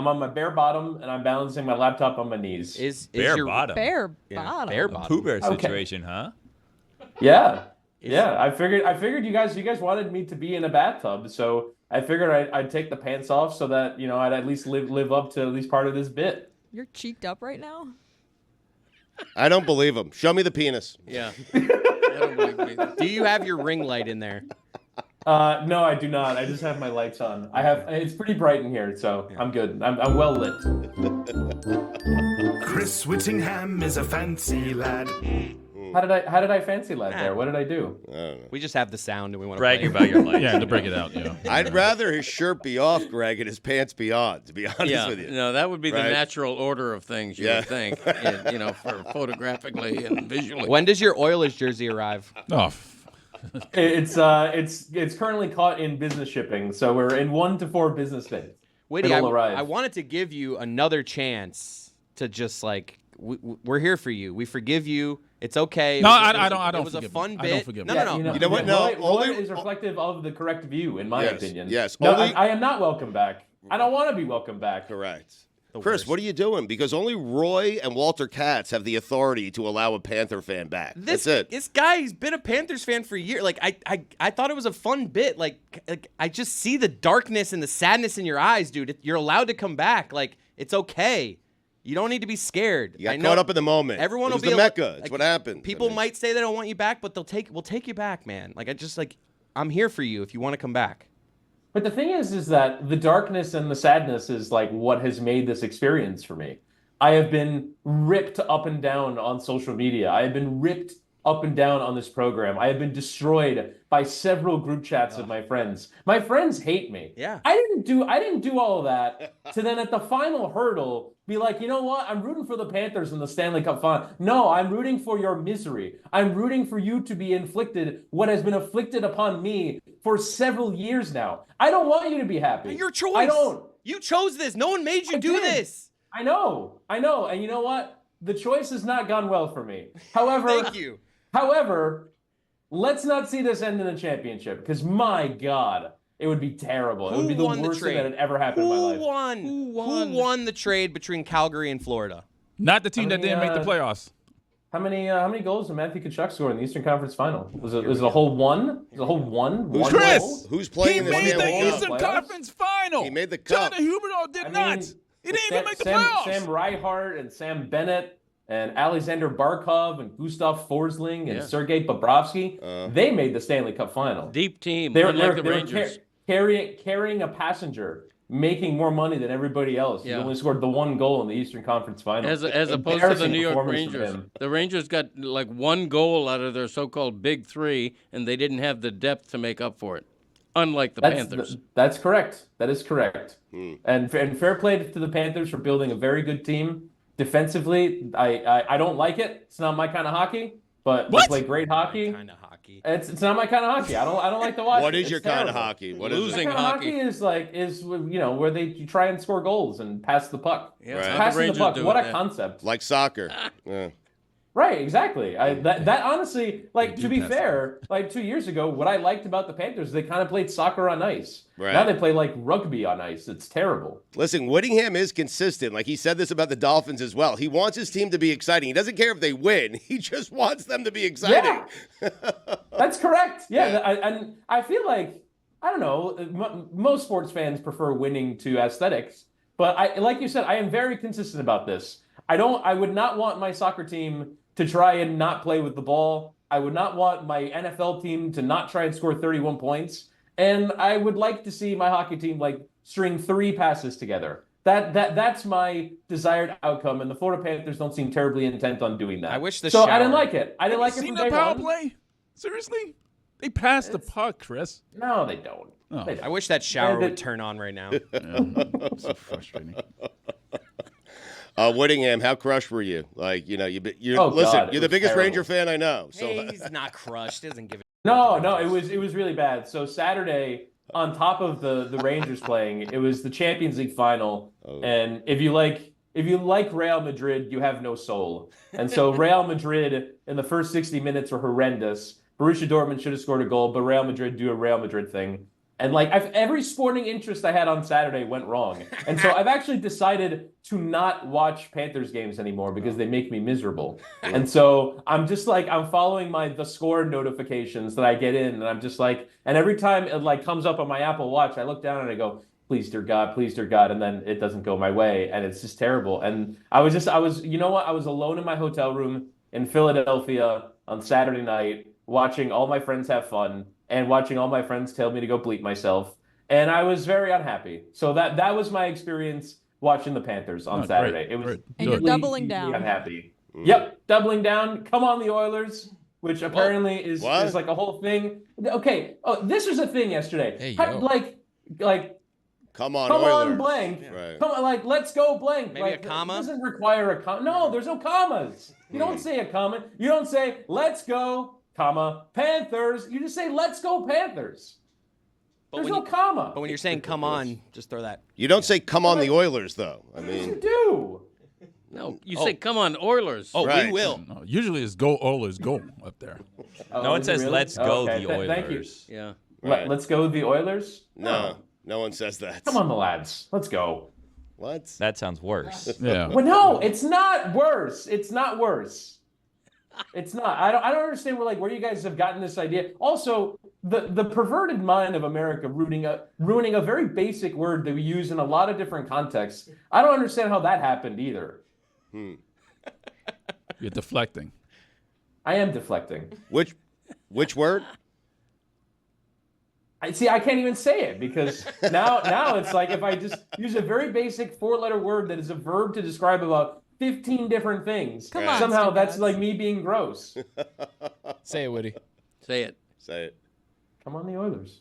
[SPEAKER 9] on my bare bottom and I'm balancing my laptop on my knees.
[SPEAKER 2] Is
[SPEAKER 4] Bare
[SPEAKER 2] your
[SPEAKER 4] bottom.
[SPEAKER 3] Bare bottom.
[SPEAKER 2] bare
[SPEAKER 4] A
[SPEAKER 2] bottom?
[SPEAKER 4] Pooh Bear
[SPEAKER 9] Okay.
[SPEAKER 4] situation, huh?
[SPEAKER 9] Yeah. I figured you guys wanted me to be in a bathtub, so I figured I'd take the pants off so that, I'd at least live up to at least part of this bit.
[SPEAKER 3] You're cheeked up right now?
[SPEAKER 1] I don't believe him. Show me the penis.
[SPEAKER 5] Yeah. I don't believe me.
[SPEAKER 2] Do you have your ring light in there?
[SPEAKER 9] No, I do not. I just have my lights on. It's pretty bright in here, so I'm good. I'm well lit.
[SPEAKER 10] Chris Wittyngham is a fancy lad.
[SPEAKER 9] How did I fancy lad there? What did I do?
[SPEAKER 2] We just have the sound and we want to
[SPEAKER 4] Bragging
[SPEAKER 2] play.
[SPEAKER 4] about your life.
[SPEAKER 7] Yeah, to break it out. Yeah.
[SPEAKER 1] I'd rather his shirt be off, Greg, and his pants be on, to be honest
[SPEAKER 5] Yeah,
[SPEAKER 1] with you.
[SPEAKER 5] no, that would be
[SPEAKER 1] Right.
[SPEAKER 5] the natural order of things, you would think, for photographically and visually.
[SPEAKER 2] When does your Oilers jersey arrive?
[SPEAKER 7] Oh,
[SPEAKER 9] It's currently caught in business shipping, so we're in 1 to 4 business days.
[SPEAKER 2] Witty,
[SPEAKER 9] It'll arrive.
[SPEAKER 2] I wanted to give you another chance to just we're here for you. We forgive you. It's okay.
[SPEAKER 7] No, I don't
[SPEAKER 2] It was a
[SPEAKER 7] forgive
[SPEAKER 2] fun
[SPEAKER 7] him.
[SPEAKER 2] bit.
[SPEAKER 7] I don't forgive
[SPEAKER 2] no,
[SPEAKER 7] him.
[SPEAKER 2] no, no.
[SPEAKER 1] You know what? No,
[SPEAKER 9] Roy
[SPEAKER 1] only-
[SPEAKER 9] is reflective of the correct view, in my
[SPEAKER 1] Yes,
[SPEAKER 9] opinion.
[SPEAKER 1] yes,
[SPEAKER 9] No,
[SPEAKER 1] only-
[SPEAKER 9] I am not welcome back. I don't want to be welcome back.
[SPEAKER 1] Correct. Chris,
[SPEAKER 2] worst.
[SPEAKER 1] what are you doing? Because only Roy and Walter Katz have the authority to allow a Panther fan back. That's it.
[SPEAKER 2] This guy's been a Panthers fan for years. Like I thought it was a fun bit. Like I just see the darkness and the sadness in your eyes, dude. You're allowed to come back. Like it's okay. You don't need to be scared.
[SPEAKER 1] You got
[SPEAKER 2] I know
[SPEAKER 1] caught up in the moment.
[SPEAKER 2] Everyone
[SPEAKER 1] it was
[SPEAKER 2] will be
[SPEAKER 1] the
[SPEAKER 2] a-
[SPEAKER 1] Mecca. It's
[SPEAKER 2] like,
[SPEAKER 1] what happened.
[SPEAKER 2] People
[SPEAKER 1] I mean,
[SPEAKER 2] might say they don't want you back, but we'll take you back, man. I'm here for you if you want to come back.
[SPEAKER 9] But the thing is that the darkness and the sadness is like what has made this experience for me. I have been ripped up and down on social media. I have been ripped up and down on this program. I have been destroyed by several group chats of my friends. My friends hate me.
[SPEAKER 2] Yeah.
[SPEAKER 9] I didn't do all of that to then at the final hurdle be like, you know what? I'm rooting for the Panthers in the Stanley Cup final. No, I'm rooting for your misery. I'm rooting for you to be inflicted what has been inflicted upon me for several years now. I don't want you to be happy.
[SPEAKER 2] Your choice.
[SPEAKER 9] I don't.
[SPEAKER 2] You chose this. No one made you do
[SPEAKER 9] did.
[SPEAKER 2] this.
[SPEAKER 9] I know. And you know what? The choice has not gone well for me. However,
[SPEAKER 2] Thank you.
[SPEAKER 9] However, let's not see this end in a championship because my God, it would be terrible. It would be the
[SPEAKER 2] won the
[SPEAKER 9] worst thing
[SPEAKER 2] trade?
[SPEAKER 9] that had ever happened in my life.
[SPEAKER 2] Who won the trade between Calgary and Florida?
[SPEAKER 7] not the team that didn't make the playoffs.
[SPEAKER 9] How many goals did Matthew Tkachuk score in the Eastern Conference Final? Was it a whole one? Was it a whole one?
[SPEAKER 1] Who's
[SPEAKER 9] One
[SPEAKER 7] Chris!
[SPEAKER 9] goal?
[SPEAKER 1] Who's
[SPEAKER 7] He
[SPEAKER 1] playing in the
[SPEAKER 7] made
[SPEAKER 1] Stanley
[SPEAKER 7] the
[SPEAKER 1] Cup?
[SPEAKER 7] Eastern
[SPEAKER 9] Playoffs?
[SPEAKER 7] Conference Final.
[SPEAKER 1] He made the cup.
[SPEAKER 7] Jonathan Huberdeau did not. He didn't even make the playoffs.
[SPEAKER 9] Sam Reinhart and Sam Bennett and Alexander Barkov and Gustav Forsling and Sergei Bobrovsky, they made the Stanley Cup Final.
[SPEAKER 5] Deep team,
[SPEAKER 9] They were
[SPEAKER 5] unlike the Rangers.
[SPEAKER 9] carrying a passenger, making more money than everybody else. He
[SPEAKER 5] Yeah.
[SPEAKER 9] only scored the one goal in the Eastern Conference Final.
[SPEAKER 5] As opposed to the
[SPEAKER 9] Embarrassing
[SPEAKER 5] New York
[SPEAKER 9] performance from
[SPEAKER 5] Rangers.
[SPEAKER 9] him.
[SPEAKER 5] The Rangers got like one goal out of their so-called big three, and they didn't have the depth to make up for it, unlike the Panthers.
[SPEAKER 9] That's correct. That is correct. And fair play to the Panthers for building a very good team. Defensively, I don't like it. It's not my kind of hockey, but they play great hockey.
[SPEAKER 2] Kind of hockey.
[SPEAKER 9] It's not my kind of hockey. I don't like to watch.
[SPEAKER 1] What
[SPEAKER 9] it.
[SPEAKER 1] is
[SPEAKER 9] It's
[SPEAKER 1] your kind of
[SPEAKER 9] terrible.
[SPEAKER 1] hockey? What is
[SPEAKER 5] Losing
[SPEAKER 1] it?
[SPEAKER 9] Kind of
[SPEAKER 5] hockey.
[SPEAKER 9] is where they try and score goals and pass the puck.
[SPEAKER 5] Yeah,
[SPEAKER 1] Right.
[SPEAKER 5] how the
[SPEAKER 9] Passing the
[SPEAKER 5] Rangers
[SPEAKER 9] puck.
[SPEAKER 5] do
[SPEAKER 9] What
[SPEAKER 5] it,
[SPEAKER 9] a
[SPEAKER 5] yeah.
[SPEAKER 9] concept.
[SPEAKER 1] Like soccer. Yeah.
[SPEAKER 9] Right, exactly. That honestly, to be fair, 2 years ago, what I liked about the Panthers, they kind of played soccer on ice.
[SPEAKER 1] Right.
[SPEAKER 9] Now they play like rugby on ice. It's terrible.
[SPEAKER 1] Listen, Wittyngham is consistent. Like he said this about the Dolphins as well. He wants his team to be exciting. He doesn't care if they win. He just wants them to be exciting.
[SPEAKER 9] Yeah. That's correct. Yeah, and I feel like, I don't know, most sports fans prefer winning to aesthetics. But like you said, I am very consistent about this. I would not want my soccer team to try and not play with the ball. I would not want my NFL team to not try and score 31 points. And I would like to see my hockey team string 3 passes together. That's my desired outcome, and the Florida Panthers don't seem terribly intent on doing that.
[SPEAKER 2] I wish the
[SPEAKER 9] So I
[SPEAKER 2] shower-
[SPEAKER 9] didn't like it. I didn't like it
[SPEAKER 7] Seen
[SPEAKER 9] from
[SPEAKER 7] the
[SPEAKER 9] day
[SPEAKER 7] power
[SPEAKER 9] one.
[SPEAKER 7] play? Seriously? They passed the puck, Chris.
[SPEAKER 9] No, they don't.
[SPEAKER 7] Oh.
[SPEAKER 9] They don't.
[SPEAKER 2] I wish that shower
[SPEAKER 9] Yeah,
[SPEAKER 2] would turn on right now.
[SPEAKER 7] So frustrating.
[SPEAKER 1] Wittyngham, how crushed were you? Like, you
[SPEAKER 9] Oh,
[SPEAKER 1] listen,
[SPEAKER 9] God, it
[SPEAKER 1] you're the
[SPEAKER 9] was
[SPEAKER 1] biggest
[SPEAKER 9] terrible.
[SPEAKER 1] Ranger fan I know. So
[SPEAKER 2] Hey, he's not crushed. Doesn't give it.
[SPEAKER 9] No, it was really bad. So Saturday, on top of the Rangers playing, it was the Champions League final. And if you like Real Madrid, you have no soul. And so Real Madrid in the first 60 minutes were horrendous. Borussia Dortmund should have scored a goal, but Real Madrid do a Real Madrid thing. And like every sporting interest I had on Saturday went wrong. And so I've actually decided to not watch Panthers games anymore because they make me miserable. And so I'm just like, I'm following the score notifications that I get in. And I'm just like, and every time it like comes up on my Apple Watch, I look down and I go, please, dear God. And then it doesn't go my way. And it's just terrible. And I was, you know what? I was alone in my hotel room in Philadelphia on Saturday night, watching all my friends have fun and watching all my friends tell me to go bleep myself. And I was very unhappy. So that was my experience watching the Panthers on Saturday.
[SPEAKER 7] Great,
[SPEAKER 9] It was
[SPEAKER 7] great.
[SPEAKER 3] And you're doubling down.
[SPEAKER 9] unhappy. Yep, doubling down. Come on, the Oilers, which apparently is like a whole thing. Okay. Oh, this was a thing yesterday.
[SPEAKER 6] Hey,
[SPEAKER 9] How-
[SPEAKER 6] yo.
[SPEAKER 9] like
[SPEAKER 1] come on,
[SPEAKER 9] come
[SPEAKER 1] Oilers.
[SPEAKER 9] on, blank.
[SPEAKER 1] Right.
[SPEAKER 9] Come on, like let's go blank.
[SPEAKER 2] Maybe
[SPEAKER 9] like,
[SPEAKER 2] a comma?
[SPEAKER 9] It doesn't require a comma. No, there's no commas. You don't say a comma. You don't say let's go, comma, Panthers. You just say let's go, Panthers. There's no comma.
[SPEAKER 2] But when you're saying "come on," just throw that.
[SPEAKER 1] You don't say come on the Oilers, though. I
[SPEAKER 9] You
[SPEAKER 1] mean,
[SPEAKER 9] do.
[SPEAKER 5] No, you say, come on, Oilers.
[SPEAKER 2] Oh,
[SPEAKER 1] Right.
[SPEAKER 2] we will.
[SPEAKER 7] No, usually it's go Oilers go up there.
[SPEAKER 9] Oh,
[SPEAKER 4] No one
[SPEAKER 9] is it
[SPEAKER 4] says
[SPEAKER 9] really?
[SPEAKER 4] let's go
[SPEAKER 9] Okay,
[SPEAKER 4] the Oilers.
[SPEAKER 9] Thank you.
[SPEAKER 5] Yeah.
[SPEAKER 1] Right.
[SPEAKER 9] Let's go the Oilers.
[SPEAKER 1] no one says that.
[SPEAKER 9] Come on, the lads. Let's go.
[SPEAKER 1] What?
[SPEAKER 4] That sounds worse.
[SPEAKER 7] Yeah.
[SPEAKER 9] Well, no, it's not worse. It's not worse. It's not. I don't understand where you guys have gotten this idea. Also, the perverted mind of America ruining a very basic word that we use in a lot of different contexts. I don't understand how that happened either.
[SPEAKER 7] You're deflecting.
[SPEAKER 9] I am deflecting.
[SPEAKER 1] Which word?
[SPEAKER 9] I can't even say it because now it's like if I just use a very basic 4-letter word that is a verb to describe about 15 different things.
[SPEAKER 3] Come on,
[SPEAKER 9] Somehow that's
[SPEAKER 3] Stugotz.
[SPEAKER 9] like me being gross.
[SPEAKER 6] Say it, Woody.
[SPEAKER 5] Say it.
[SPEAKER 1] Say it.
[SPEAKER 9] Come on, the Oilers.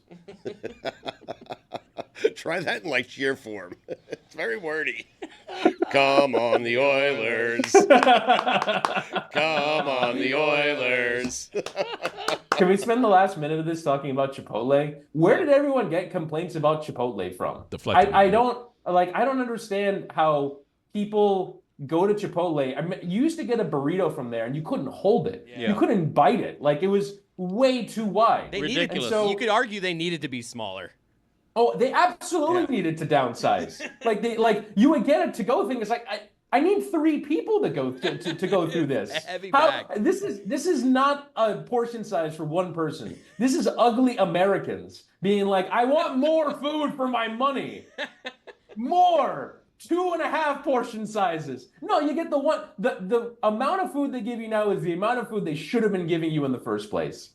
[SPEAKER 1] Try that in like cheer form. It's very wordy. Come on, the Oilers. Come on, the Oilers.
[SPEAKER 9] Can we spend the last minute of this talking about Chipotle? Where did everyone get complaints about Chipotle from?
[SPEAKER 7] Deflecting.
[SPEAKER 9] I don't understand how people go to Chipotle. I mean, you used to get a burrito from there and you couldn't hold it.
[SPEAKER 5] Yeah.
[SPEAKER 9] You couldn't bite it. Like it was way too wide.
[SPEAKER 2] They
[SPEAKER 5] Ridiculous.
[SPEAKER 2] needed.
[SPEAKER 9] And so-
[SPEAKER 2] You could argue they needed to be smaller.
[SPEAKER 9] Oh, they absolutely needed to downsize. You would get a to-go thing. It's like I need 3 people to go to go through this.
[SPEAKER 2] A heavy
[SPEAKER 9] How-
[SPEAKER 2] bag.
[SPEAKER 9] This is not a portion size for one person. This is ugly Americans being like, I want more food for my money. More. 2.5 portion sizes. No, you get the amount of food they give you now is the amount of food they should have been giving you in the first place.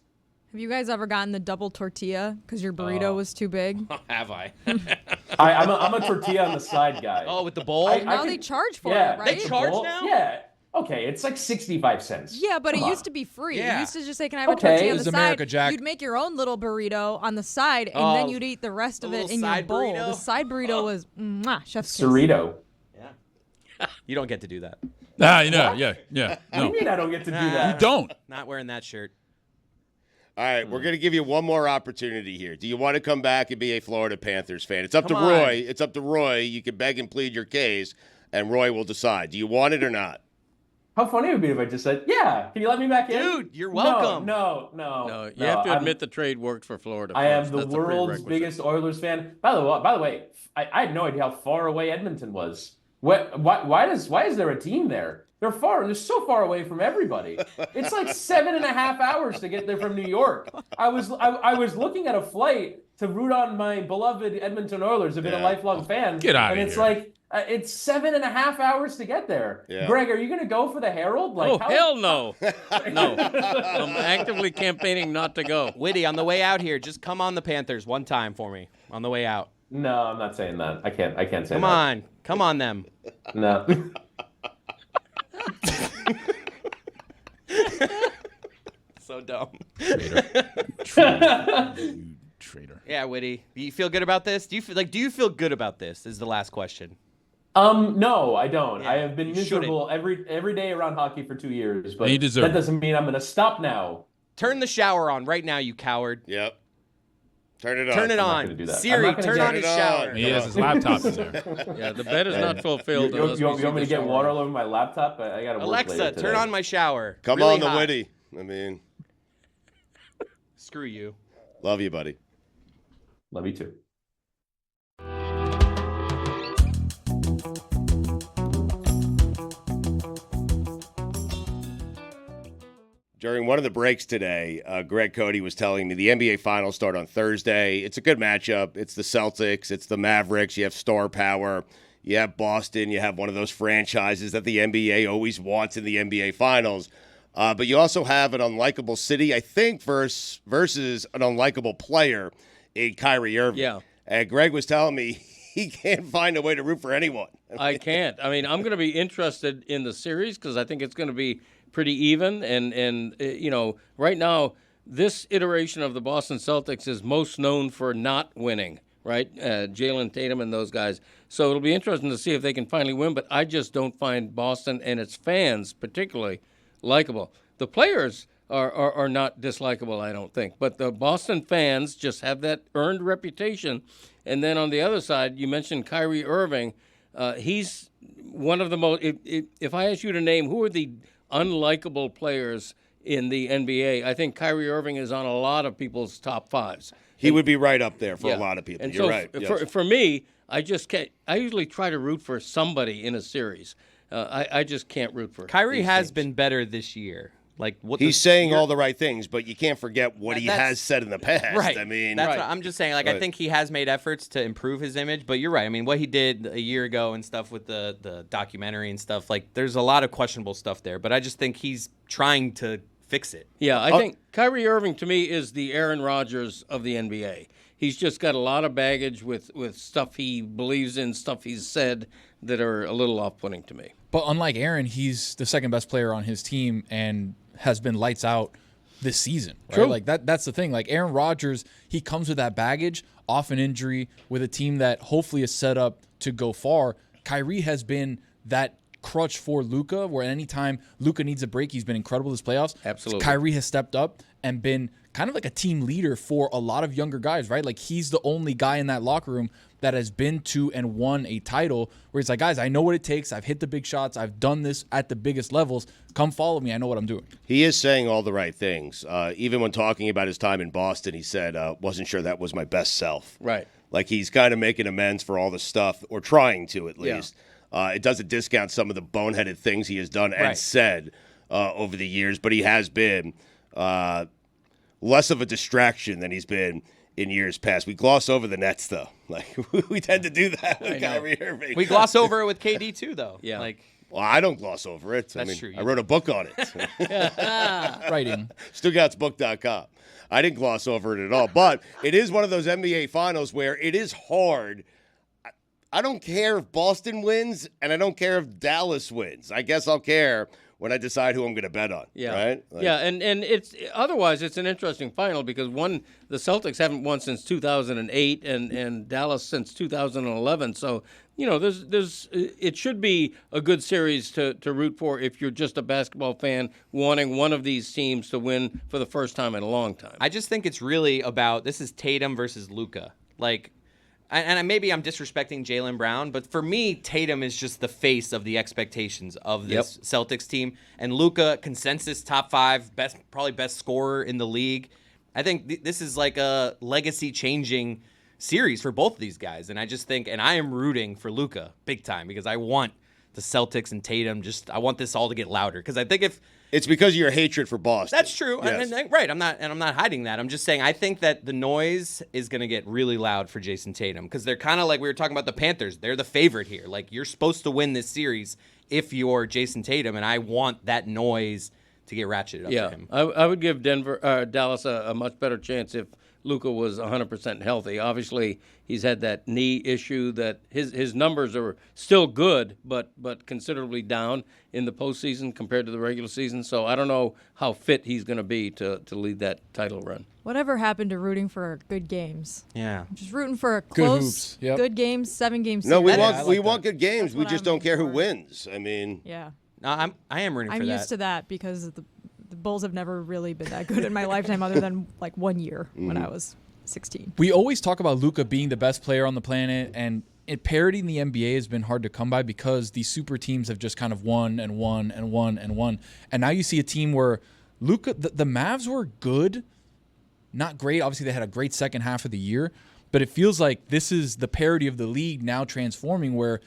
[SPEAKER 3] Have you guys ever gotten the double tortilla because your burrito was too big?
[SPEAKER 2] Have I?
[SPEAKER 9] I'm a tortilla on the side guy.
[SPEAKER 2] Oh, with the bowl.
[SPEAKER 3] Now they charge for it, right?
[SPEAKER 2] They charge now?
[SPEAKER 9] Yeah. Okay, it's like 65 cents.
[SPEAKER 3] Yeah, but
[SPEAKER 9] Come
[SPEAKER 3] it
[SPEAKER 9] on.
[SPEAKER 3] used to be free.
[SPEAKER 2] Yeah.
[SPEAKER 3] You used to just say, "Can I have a
[SPEAKER 9] Okay.
[SPEAKER 3] tortilla
[SPEAKER 9] It
[SPEAKER 3] on
[SPEAKER 6] was
[SPEAKER 3] the
[SPEAKER 6] America,
[SPEAKER 3] side?"
[SPEAKER 6] Jack.
[SPEAKER 3] You'd make your own little burrito on the side, and
[SPEAKER 2] Oh,
[SPEAKER 3] then you'd eat the rest
[SPEAKER 2] a
[SPEAKER 3] of it
[SPEAKER 2] little
[SPEAKER 3] in your
[SPEAKER 2] side
[SPEAKER 3] bowl.
[SPEAKER 2] burrito?
[SPEAKER 3] The side burrito was chef's kiss.
[SPEAKER 9] Cerrito.
[SPEAKER 2] You don't get to do that.
[SPEAKER 7] Yeah.
[SPEAKER 9] What do you
[SPEAKER 7] No,
[SPEAKER 9] mean I don't get to do
[SPEAKER 7] you
[SPEAKER 9] that?
[SPEAKER 7] don't.
[SPEAKER 2] Not wearing that shirt.
[SPEAKER 1] All right, we're going to give you one more opportunity here. Do you want to come back and be a Florida Panthers fan? It's up
[SPEAKER 2] Come
[SPEAKER 1] to
[SPEAKER 2] on.
[SPEAKER 1] Roy. It's up to Roy. You can beg and plead your case, and Roy will decide. Do you want it or not?
[SPEAKER 9] How funny it would be if I just said, "Yeah, can you let me back in?"
[SPEAKER 2] Dude, you're welcome.
[SPEAKER 9] No.
[SPEAKER 5] No, you have to admit the trade worked for Florida.
[SPEAKER 9] I am
[SPEAKER 5] first.
[SPEAKER 9] the
[SPEAKER 5] That's a
[SPEAKER 9] world's
[SPEAKER 5] prerequisite.
[SPEAKER 9] biggest Oilers fan. By the way, I had no idea how far away Edmonton was. Why is there a team there? They're so far away from everybody. It's like 7.5 hours to get there from New York. I was looking at a flight to root on my beloved Edmonton Oilers. I've been a lifelong fan.
[SPEAKER 7] Get outta
[SPEAKER 9] And it's
[SPEAKER 7] here.
[SPEAKER 9] like it's 7.5 hours to get there.
[SPEAKER 1] Yeah.
[SPEAKER 9] Greg, are you going to go for the Herald?
[SPEAKER 5] Oh, hell no. No. I'm actively campaigning not to go.
[SPEAKER 2] Witty, on the way out here, just come on the Panthers one time for me on the way out.
[SPEAKER 9] No, I'm not saying that. I can't say
[SPEAKER 2] Come
[SPEAKER 9] that.
[SPEAKER 2] Come on them.
[SPEAKER 9] No.
[SPEAKER 2] So dumb.
[SPEAKER 7] Traitor.
[SPEAKER 2] Yeah, Witty. Do you feel good about this? Do you feel good about this? Is the last question.
[SPEAKER 9] No, I don't.
[SPEAKER 2] Yeah,
[SPEAKER 9] I have been
[SPEAKER 2] you
[SPEAKER 9] miserable every day around hockey for 2 years, but
[SPEAKER 7] You deserve
[SPEAKER 9] that
[SPEAKER 7] it.
[SPEAKER 9] doesn't mean I'm going to stop now.
[SPEAKER 2] Turn the shower on right now, you coward.
[SPEAKER 1] Yep. Turn it on.
[SPEAKER 2] Turn it
[SPEAKER 9] I'm not
[SPEAKER 2] on.
[SPEAKER 9] gonna do that. I'm
[SPEAKER 2] Siri,
[SPEAKER 9] not gonna
[SPEAKER 2] turn
[SPEAKER 9] get
[SPEAKER 2] on
[SPEAKER 1] it
[SPEAKER 2] his
[SPEAKER 1] on.
[SPEAKER 2] shower.
[SPEAKER 7] He has his laptop in there.
[SPEAKER 5] Yeah, the bet is not
[SPEAKER 9] You,
[SPEAKER 5] fulfilled.
[SPEAKER 9] you,
[SPEAKER 5] unless we
[SPEAKER 9] you
[SPEAKER 5] see
[SPEAKER 9] want me
[SPEAKER 5] the
[SPEAKER 9] to get
[SPEAKER 5] shower.
[SPEAKER 9] water all over my laptop? I got to work later
[SPEAKER 2] Alexa,
[SPEAKER 9] today.
[SPEAKER 2] turn on my shower.
[SPEAKER 1] Come
[SPEAKER 2] Really
[SPEAKER 1] on, the
[SPEAKER 2] hot.
[SPEAKER 1] Witty. I mean,
[SPEAKER 2] Screw you.
[SPEAKER 1] love you, buddy.
[SPEAKER 9] Love you too.
[SPEAKER 1] During one of the breaks today, Greg Cody was telling me the NBA Finals start on Thursday. It's a good matchup. It's the Celtics. It's the Mavericks. You have star power. You have Boston. You have one of those franchises that the NBA always wants in the NBA Finals. But you also have an unlikable city, I think, versus an unlikable player in Kyrie Irving.
[SPEAKER 5] Yeah.
[SPEAKER 1] And Greg was telling me he can't find a way to root for anyone.
[SPEAKER 5] I can't. I mean, I'm going to be interested in the series because I think it's going to be pretty even. And right now, this iteration of the Boston Celtics is most known for not winning, right? Jalen Tatum and those guys. So it'll be interesting to see if they can finally win. But I just don't find Boston and its fans particularly likable. The players are not dislikable, I don't think. But the Boston fans just have that earned reputation. And then on the other side, you mentioned Kyrie Irving. He's one of the most. If I ask you to name who are the unlikable players in the NBA, I think Kyrie Irving is on a lot of people's top fives.
[SPEAKER 1] He would be right up there for
[SPEAKER 5] Yeah.
[SPEAKER 1] a lot of people.
[SPEAKER 5] And
[SPEAKER 1] You're
[SPEAKER 5] so
[SPEAKER 1] right. Yes.
[SPEAKER 5] for me, I just can't. I usually try to root for somebody in a series. I just can't root for
[SPEAKER 2] Kyrie
[SPEAKER 5] these
[SPEAKER 2] has
[SPEAKER 5] teams.
[SPEAKER 2] been better this year. Like what
[SPEAKER 1] He's saying all the right things, but you can't forget what he
[SPEAKER 2] That's-
[SPEAKER 1] has said in the past.
[SPEAKER 2] Right.
[SPEAKER 1] I mean,
[SPEAKER 2] that's what I'm just saying. Like, I
[SPEAKER 1] Right.
[SPEAKER 2] think he has made efforts to improve his image, but you're right. I mean, what he did a year ago and stuff with the documentary and stuff, like, there's a lot of questionable stuff there. But I just think he's trying to fix it.
[SPEAKER 5] Yeah, I think Kyrie Irving to me is the Aaron Rodgers of the NBA. He's just got a lot of baggage with stuff he believes in, stuff he's said that are a little off-putting to me.
[SPEAKER 6] But unlike Aaron, he's the second best player on his team and has been lights out this season. Right?
[SPEAKER 5] True.
[SPEAKER 6] Like that's the thing. Like Aaron Rodgers, he comes with that baggage, off an injury, with a team that hopefully is set up to go far. Kyrie has been that crutch for Luka, where anytime Luka needs a break, he's been incredible this playoffs.
[SPEAKER 5] Absolutely.
[SPEAKER 6] Kyrie has stepped up and been kind of like a team leader for a lot of younger guys, right? Like he's the only guy in that locker room that has been to and won a title where he's like, guys, I know what it takes. I've hit the big shots. I've done this at the biggest levels. Come follow me. I know what I'm doing.
[SPEAKER 1] he is saying all the right things. Even when talking about his time in Boston, he said, wasn't sure that was my best self.
[SPEAKER 5] Right.
[SPEAKER 1] Like he's kind of making amends for all the stuff, or trying to at
[SPEAKER 5] Yeah.
[SPEAKER 1] least. It doesn't discount some of the boneheaded things he has done and
[SPEAKER 2] Right.
[SPEAKER 1] said over the years, but he has been less of a distraction than he's been in years past. We gloss over the Nets, though. Like we tend to do that with Kyrie Irving.
[SPEAKER 2] We gloss over it with KD, too, though.
[SPEAKER 5] Yeah.
[SPEAKER 2] Like,
[SPEAKER 1] Well, I don't gloss over it.
[SPEAKER 2] That's true.
[SPEAKER 1] I wrote a book on it.
[SPEAKER 6] Writing.
[SPEAKER 1] Stugotzbook.com. I didn't gloss over it at all. But it is one of those NBA finals where it is hard. I don't care if Boston wins, and I don't care if Dallas wins. I guess I'll care when I decide who I'm going to bet on.
[SPEAKER 5] Yeah.
[SPEAKER 1] Right? Like,
[SPEAKER 5] yeah, and it's otherwise it's an interesting final because the Celtics haven't won since 2008 and Dallas since 2011. So, there's it should be a good series to root for if you're just a basketball fan wanting one of these teams to win for the first time in a long time.
[SPEAKER 2] I just think it's really about this is Tatum versus Luka. Like, and maybe I'm disrespecting Jaylen Brown, but for me, Tatum is just the face of the expectations of this Celtics team. And Luka, consensus top 5, probably best scorer in the league. I think this is like a legacy-changing series for both of these guys. And I just think, and I am rooting for Luka big time because I want the Celtics and Tatum, I want this all to get louder. Because I think if
[SPEAKER 1] It's because of your hatred for Boston.
[SPEAKER 2] that's true.
[SPEAKER 1] Yes.
[SPEAKER 2] Right. I'm not hiding that. I'm just saying I think that the noise is going to get really loud for Jason Tatum because they're kind of like we were talking about the Panthers. They're the favorite here. Like you're supposed to win this series if you're Jason Tatum, and I want that noise to get ratcheted up for him.
[SPEAKER 5] I would give Dallas a much better chance if Luka was 100% healthy. Obviously, he's had that knee issue that his numbers are still good, but considerably down in the postseason compared to the regular season. So I don't know how fit he's going to be to lead that title run.
[SPEAKER 3] Whatever happened to rooting for good games?
[SPEAKER 2] Yeah.
[SPEAKER 3] I'm just rooting for
[SPEAKER 6] Good
[SPEAKER 3] close,
[SPEAKER 6] hoops. Yep.
[SPEAKER 3] good games, 7-game series.
[SPEAKER 1] No, we
[SPEAKER 6] like
[SPEAKER 1] want good games.
[SPEAKER 3] That's
[SPEAKER 1] We
[SPEAKER 3] what
[SPEAKER 1] just
[SPEAKER 3] I'm
[SPEAKER 1] don't care who
[SPEAKER 3] looking for.
[SPEAKER 1] wins. I mean,
[SPEAKER 3] Yeah.
[SPEAKER 2] No, I am rooting
[SPEAKER 3] I'm
[SPEAKER 2] for that.
[SPEAKER 3] used to that because the Bulls have never really been that good in my lifetime other than like 1 year when I was 16.
[SPEAKER 6] We always talk about Luka being the best player on the planet, and parity in the NBA has been hard to come by because these super teams have just kind of won and won and won and won. And now you see a team where Luka, the Mavs were good, not great. Obviously, they had a great second half of the year, but it feels like this is the parity of the league now transforming where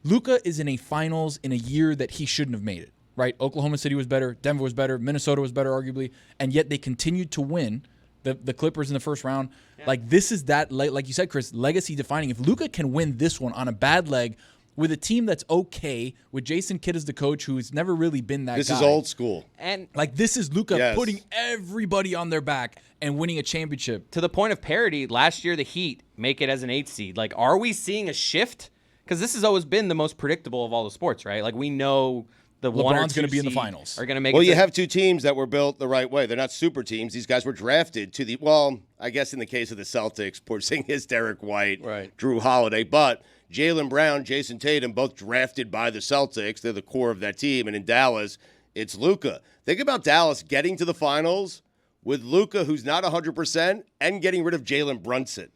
[SPEAKER 6] Luka is in a finals in a year that he shouldn't have made it, right? Oklahoma City was better, Denver was better, Minnesota was better arguably, and yet they continued to win. The Clippers in the first round. Yeah. Like, this is that, like you said, Chris, legacy defining. If Luka can win this one on a bad leg with a team that's okay, with Jason Kidd as the coach, who's never really been that guy.
[SPEAKER 1] This is old school.
[SPEAKER 2] And
[SPEAKER 6] like, this is Luka putting everybody on their back and winning a championship.
[SPEAKER 2] To the point of parity, last year the Heat make it as an 8th seed. Like, are we seeing a shift? Because this has always been the most predictable of all the sports, right? Like, we know the
[SPEAKER 6] LeBron's going to be in the finals.
[SPEAKER 2] Are going to make.
[SPEAKER 1] Well, you have two teams that were built the right way. They're not super teams. These guys were drafted to the. Well, I guess in the case of the Celtics, Porzingis, Derek White, Drew Holiday, but Jaylen Brown, Jason Tatum, both drafted by the Celtics. They're the core of that team. And in Dallas, it's Luka. Think about Dallas getting to the finals with Luka, who's not 100%, and getting rid of Jalen Brunson.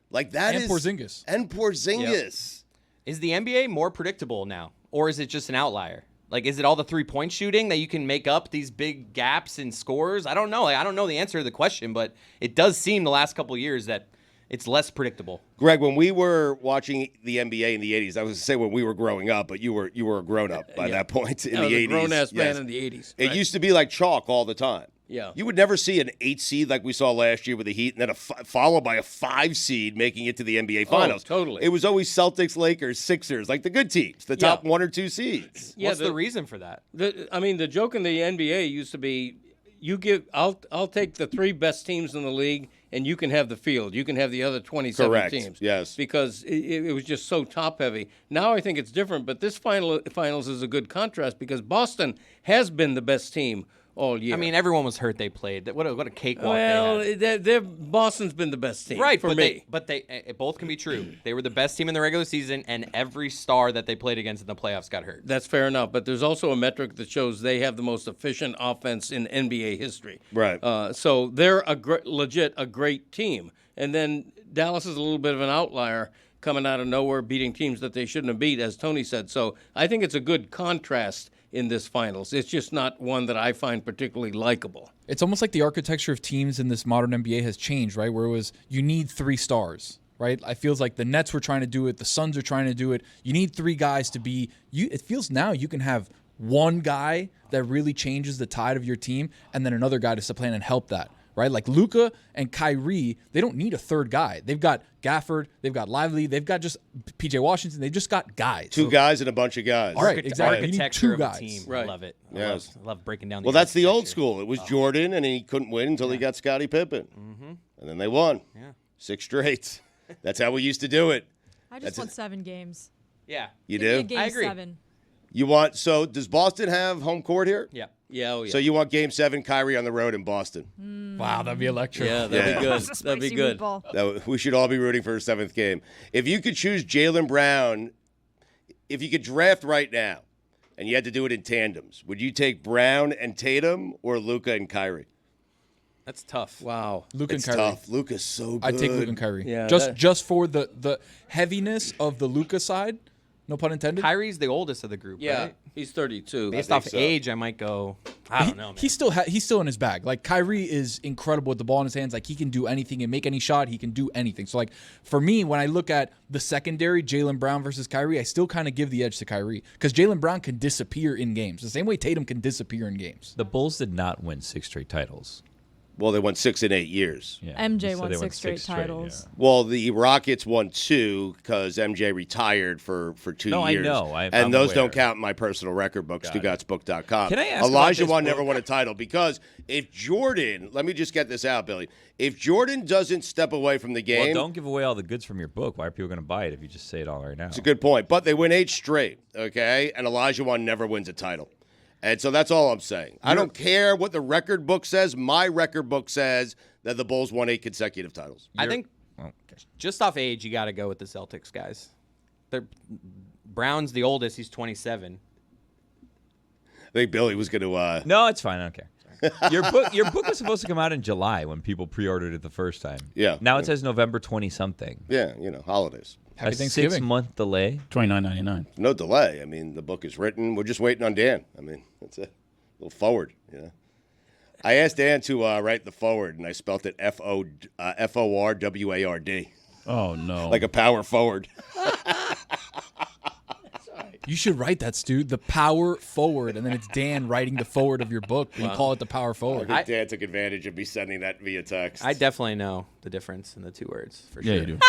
[SPEAKER 1] Like that
[SPEAKER 6] and
[SPEAKER 1] is
[SPEAKER 6] Porzingis.
[SPEAKER 1] And Porzingis.
[SPEAKER 2] Yep. Is the NBA more predictable now, or is it just an outlier? Like, is it all the three-point shooting that you can make up these big gaps in scores? I don't know. Like, I don't know the answer to the question, but it does seem the last couple of years that it's less predictable.
[SPEAKER 1] Greg, when we were watching the NBA in the 80s, I was going to say when we were growing up, but you were a grown-up by that point in the 80s.
[SPEAKER 5] A grown-ass man in the 80s.
[SPEAKER 1] It used to be like chalk all the time.
[SPEAKER 5] Yeah.
[SPEAKER 1] You would never see an 8 seed like we saw last year with the Heat, and then followed by a 5 seed making it to the NBA Finals.
[SPEAKER 5] Oh, totally.
[SPEAKER 1] It was always Celtics, Lakers, Sixers, like the good teams, the top 1 or 2 seeds.
[SPEAKER 5] Yeah,
[SPEAKER 2] What's the reason for that?
[SPEAKER 5] The joke in the NBA used to be, I'll take the 3 best teams in the league, and you can have the field. You can have the other 27 teams.
[SPEAKER 1] Yes.
[SPEAKER 5] Because it was just so top heavy. Now I think it's different, but this finals is a good contrast because Boston has been the best team all year.
[SPEAKER 2] I mean, everyone was hurt they played. What a cakewalk
[SPEAKER 5] well,
[SPEAKER 2] they had.
[SPEAKER 5] Boston's been the best team,
[SPEAKER 2] right?
[SPEAKER 5] for me.
[SPEAKER 2] But it both can be true. They were the best team in the regular season, and every star that they played against in the playoffs got hurt.
[SPEAKER 5] That's fair enough, but there's also a metric that shows they have the most efficient offense in NBA history.
[SPEAKER 1] Right.
[SPEAKER 5] So they're legit a great team. And then Dallas is a little bit of an outlier coming out of nowhere, beating teams that they shouldn't have beat, as Tony said. So I think it's a good contrast in this finals. It's just not one that I find particularly likable.
[SPEAKER 6] It's almost like the architecture of teams in this modern NBA has changed, right? Where it was you need 3 stars, right? It feels like the Nets were trying to do it, the Suns are trying to do it. You need 3 guys to be you. It feels now you can have one guy that really changes the tide of your team, and then another guy to supplant and help that. Right, like Luka and Kyrie, they don't need a third guy. They've got Gafford, they've got Lively, they've got just PJ Washington. They just got guys.
[SPEAKER 1] 2 guys and a bunch of guys.
[SPEAKER 6] All right, exactly. You need
[SPEAKER 2] Architecture
[SPEAKER 6] 2
[SPEAKER 2] of a
[SPEAKER 6] guys.
[SPEAKER 2] team.
[SPEAKER 5] Right.
[SPEAKER 2] I love it.
[SPEAKER 1] Yes.
[SPEAKER 2] I love breaking down.
[SPEAKER 1] Well, that's the old school. It was Jordan, and he couldn't win until he got Scottie Pippen, and then they won.
[SPEAKER 2] Yeah.
[SPEAKER 1] 6 straight. That's how we used to do it.
[SPEAKER 3] I just want 7 games.
[SPEAKER 2] Yeah.
[SPEAKER 1] You
[SPEAKER 3] Give me a
[SPEAKER 1] do?
[SPEAKER 3] game
[SPEAKER 2] I agree.
[SPEAKER 3] 7.
[SPEAKER 1] You want? So does Boston have home court here?
[SPEAKER 2] Yeah.
[SPEAKER 5] Yeah, oh yeah.
[SPEAKER 1] So you want Game 7, Kyrie on the road in Boston?
[SPEAKER 6] Wow, that'd be electric.
[SPEAKER 5] Yeah, that'd be good. That'd be
[SPEAKER 3] Spicy
[SPEAKER 5] good.
[SPEAKER 3] meatball.
[SPEAKER 1] We should all be rooting for a 7th game. If you could choose Jaylen Brown, if you could draft right now, and you had to do it in tandems, would you take Brown and Tatum or Luka and Kyrie?
[SPEAKER 2] That's tough.
[SPEAKER 5] Wow.
[SPEAKER 6] Luka and
[SPEAKER 1] It's
[SPEAKER 6] Kyrie.
[SPEAKER 1] tough. Luka's so good.
[SPEAKER 6] I'd take Luka and Kyrie.
[SPEAKER 5] Yeah,
[SPEAKER 6] just for the heaviness of the Luka side, no pun intended.
[SPEAKER 2] Kyrie's the oldest of the group.
[SPEAKER 5] Yeah,
[SPEAKER 2] Right?
[SPEAKER 5] he's 32.
[SPEAKER 2] Based
[SPEAKER 1] think
[SPEAKER 2] off
[SPEAKER 1] so.
[SPEAKER 2] age, I might go. I don't know, man.
[SPEAKER 6] He's still in his bag. Like Kyrie is incredible with the ball in his hands. Like he can do anything and make any shot. He can do anything. So like for me, when I look at the secondary, Jaylen Brown versus Kyrie, I still kind of give the edge to Kyrie because Jaylen Brown can disappear in games the same way Tatum can disappear in games.
[SPEAKER 4] The Bulls did not win 6 straight titles.
[SPEAKER 1] Well, they won 6 in 8 years.
[SPEAKER 4] Yeah.
[SPEAKER 3] MJ
[SPEAKER 4] So
[SPEAKER 3] won
[SPEAKER 4] they
[SPEAKER 3] 6 straight titles.
[SPEAKER 4] yeah.
[SPEAKER 1] Well, the Rockets won 2 because MJ retired for 2
[SPEAKER 4] No, I
[SPEAKER 1] years.
[SPEAKER 4] know. I'm
[SPEAKER 1] and those
[SPEAKER 4] aware.
[SPEAKER 1] don't count in my personal record book, StugottsBook.com.
[SPEAKER 4] Can I ask about
[SPEAKER 1] Elijah
[SPEAKER 4] this
[SPEAKER 1] Wan
[SPEAKER 4] book?
[SPEAKER 1] never won a title because if Jordan, let me just get this out, Billy. If Jordan doesn't step away from the game,
[SPEAKER 4] Well, don't give away all the goods from your book. Why are people going to buy it if you just say it all right now?
[SPEAKER 1] it's a good point. But they win 8 straight, okay? And Elijah Wan never wins a title. And so that's all I'm saying. I don't care what the record book says. My record book says that the Bulls won 8 consecutive titles.
[SPEAKER 2] I think just off age, you got to go with the Celtics, guys. Brown's the oldest. He's 27.
[SPEAKER 1] I think Billy was going to.
[SPEAKER 4] No, it's fine. I don't care. Your book was supposed to come out in July when people pre-ordered it the first time.
[SPEAKER 1] Yeah.
[SPEAKER 4] Now it says November 20-something.
[SPEAKER 1] Yeah, holidays.
[SPEAKER 6] Happy
[SPEAKER 4] A
[SPEAKER 6] Thanksgiving.
[SPEAKER 4] 6-month delay.
[SPEAKER 7] $29.99.
[SPEAKER 1] No delay. I mean, the book is written. We're just waiting on Dan. I mean, that's it. A little forward, I asked Dan to write the forward, and I spelt it FORWARD.
[SPEAKER 7] Oh, no.
[SPEAKER 1] Like a power forward.
[SPEAKER 6] You should write that, Stu. The power forward, and then it's Dan writing the forward of your book. But you call it the power
[SPEAKER 1] I
[SPEAKER 6] forward.
[SPEAKER 1] think Dan took advantage of me sending that via text.
[SPEAKER 2] I definitely know the difference in the 2 words for sure.
[SPEAKER 7] Yeah, you do.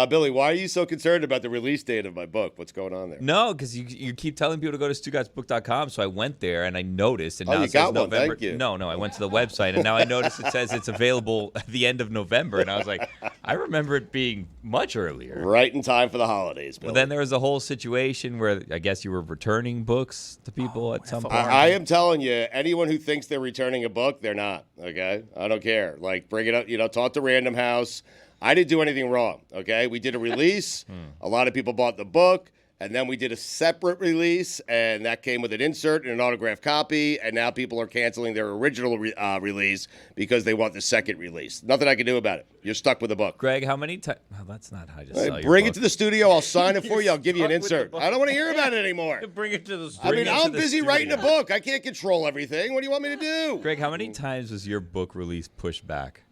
[SPEAKER 1] Billy, why are you so concerned about the release date of my book? What's going on there?
[SPEAKER 4] No, because you keep telling people to go to StugottsBook.com, so I went there and I noticed. And
[SPEAKER 1] Oh,
[SPEAKER 4] now
[SPEAKER 1] you
[SPEAKER 4] it says
[SPEAKER 1] got one.
[SPEAKER 4] November.
[SPEAKER 1] Thank you.
[SPEAKER 4] No, I went to the website and now I noticed it says it's available at the end of November. And I was like, I remember it being much earlier.
[SPEAKER 1] Right in time for the holidays, Billy.
[SPEAKER 4] Well, then there was a whole situation where I guess you were returning books to people at some point.
[SPEAKER 1] I am telling you, anyone who thinks they're returning a book, they're not, okay? I don't care. Like, bring it up, talk to Random House. I didn't do anything wrong, okay? We did a release. A lot of people bought the book, and then we did a separate release, and that came with an insert and an autographed copy, and now people are canceling their original release because they want the second release. Nothing I can do about it. You're stuck with the book.
[SPEAKER 4] Greg, how many times? Oh, that's not how I just
[SPEAKER 1] Hey,
[SPEAKER 4] sell your
[SPEAKER 1] bring
[SPEAKER 4] book.
[SPEAKER 1] it to the studio. I'll sign it for you. I'll give you an insert. I don't want to hear about it anymore.
[SPEAKER 5] Bring it to the
[SPEAKER 1] I
[SPEAKER 5] studio.
[SPEAKER 1] mean,
[SPEAKER 4] it to
[SPEAKER 1] I'm
[SPEAKER 4] the
[SPEAKER 1] busy writing a
[SPEAKER 4] studio.
[SPEAKER 1] book. I can't control everything. What do you want me to do?
[SPEAKER 4] Greg, how many times was your book release pushed back?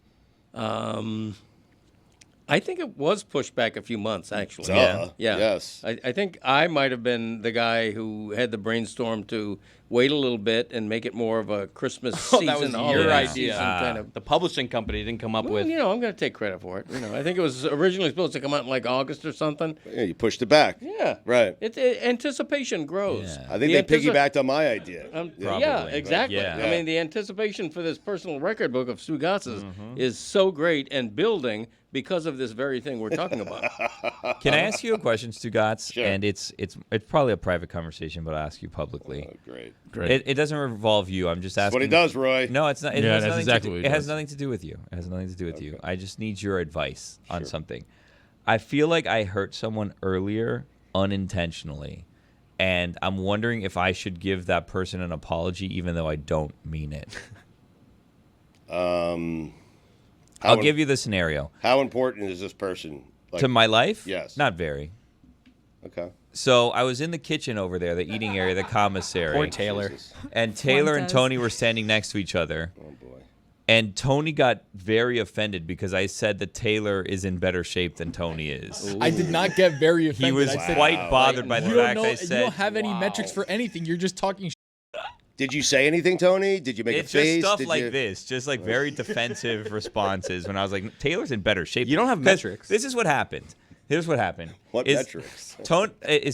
[SPEAKER 5] I think it was pushed back a few months, actually.
[SPEAKER 1] Duh.
[SPEAKER 5] Yeah.
[SPEAKER 1] Yes.
[SPEAKER 5] I think I might have been the guy who had the brainstorm to wait a little bit and make it more of a Christmas season.
[SPEAKER 2] That was
[SPEAKER 5] holiday
[SPEAKER 2] your idea.
[SPEAKER 5] season kind of.
[SPEAKER 2] The publishing company didn't come up
[SPEAKER 5] Well,
[SPEAKER 2] with.
[SPEAKER 5] I'm going to take credit for it. I think it was originally supposed to come out in like August or something.
[SPEAKER 1] Yeah, you pushed it back.
[SPEAKER 5] Yeah.
[SPEAKER 1] Right.
[SPEAKER 5] Anticipation grows.
[SPEAKER 4] Yeah.
[SPEAKER 1] I think
[SPEAKER 5] The
[SPEAKER 1] they piggybacked on my idea.
[SPEAKER 4] Probably,
[SPEAKER 5] yeah,
[SPEAKER 4] but
[SPEAKER 5] exactly.
[SPEAKER 4] yeah.
[SPEAKER 5] I mean, the anticipation for this personal record book of Stugotz's is so great and building because of this very thing we're talking about.
[SPEAKER 4] Can I ask you a question, Stugotz?
[SPEAKER 1] Sure.
[SPEAKER 4] And it's probably a private conversation, but I'll ask you publicly.
[SPEAKER 1] Great.
[SPEAKER 4] It doesn't involve you. I'm just asking.
[SPEAKER 1] That's what he does, Roy.
[SPEAKER 4] No, it's not. It
[SPEAKER 7] Yeah,
[SPEAKER 4] has
[SPEAKER 7] that's
[SPEAKER 4] nothing
[SPEAKER 7] exactly
[SPEAKER 4] to
[SPEAKER 7] what
[SPEAKER 4] do,
[SPEAKER 7] he
[SPEAKER 4] It has
[SPEAKER 7] does.
[SPEAKER 4] nothing to do with you. It has nothing to do with you. I just need your advice on something. I feel like I hurt someone earlier unintentionally, and I'm wondering if I should give that person an apology, even though I don't mean it. I'll give you the scenario.
[SPEAKER 1] How important is this person?
[SPEAKER 4] To my life?
[SPEAKER 1] Yes.
[SPEAKER 4] Not very.
[SPEAKER 1] Okay.
[SPEAKER 4] So I was in the kitchen over there, the eating area, the commissary.
[SPEAKER 2] Poor Taylor.
[SPEAKER 1] Jesus.
[SPEAKER 4] And Taylor and
[SPEAKER 3] Fuentes.
[SPEAKER 4] Tony were standing next to each other.
[SPEAKER 1] Oh, boy.
[SPEAKER 4] And Tony got very offended because I said that Taylor is in better shape than Tony is.
[SPEAKER 6] I did not get very offended.
[SPEAKER 4] He was
[SPEAKER 6] I said,
[SPEAKER 4] quite bothered by the
[SPEAKER 6] you don't
[SPEAKER 4] fact
[SPEAKER 6] know.
[SPEAKER 4] I
[SPEAKER 6] You
[SPEAKER 4] said.
[SPEAKER 6] don't have any metrics for anything. You're just talking.
[SPEAKER 1] Did you say anything, Tony? Did you make
[SPEAKER 4] It's
[SPEAKER 1] a face?
[SPEAKER 4] just stuff
[SPEAKER 1] Did
[SPEAKER 4] like
[SPEAKER 1] you...
[SPEAKER 4] this, just like very defensive responses when I was like, Taylor's in better shape.
[SPEAKER 2] You don't have
[SPEAKER 4] 'Cause
[SPEAKER 2] metrics.
[SPEAKER 4] This is what happened. Here's what happened.
[SPEAKER 1] What metrics?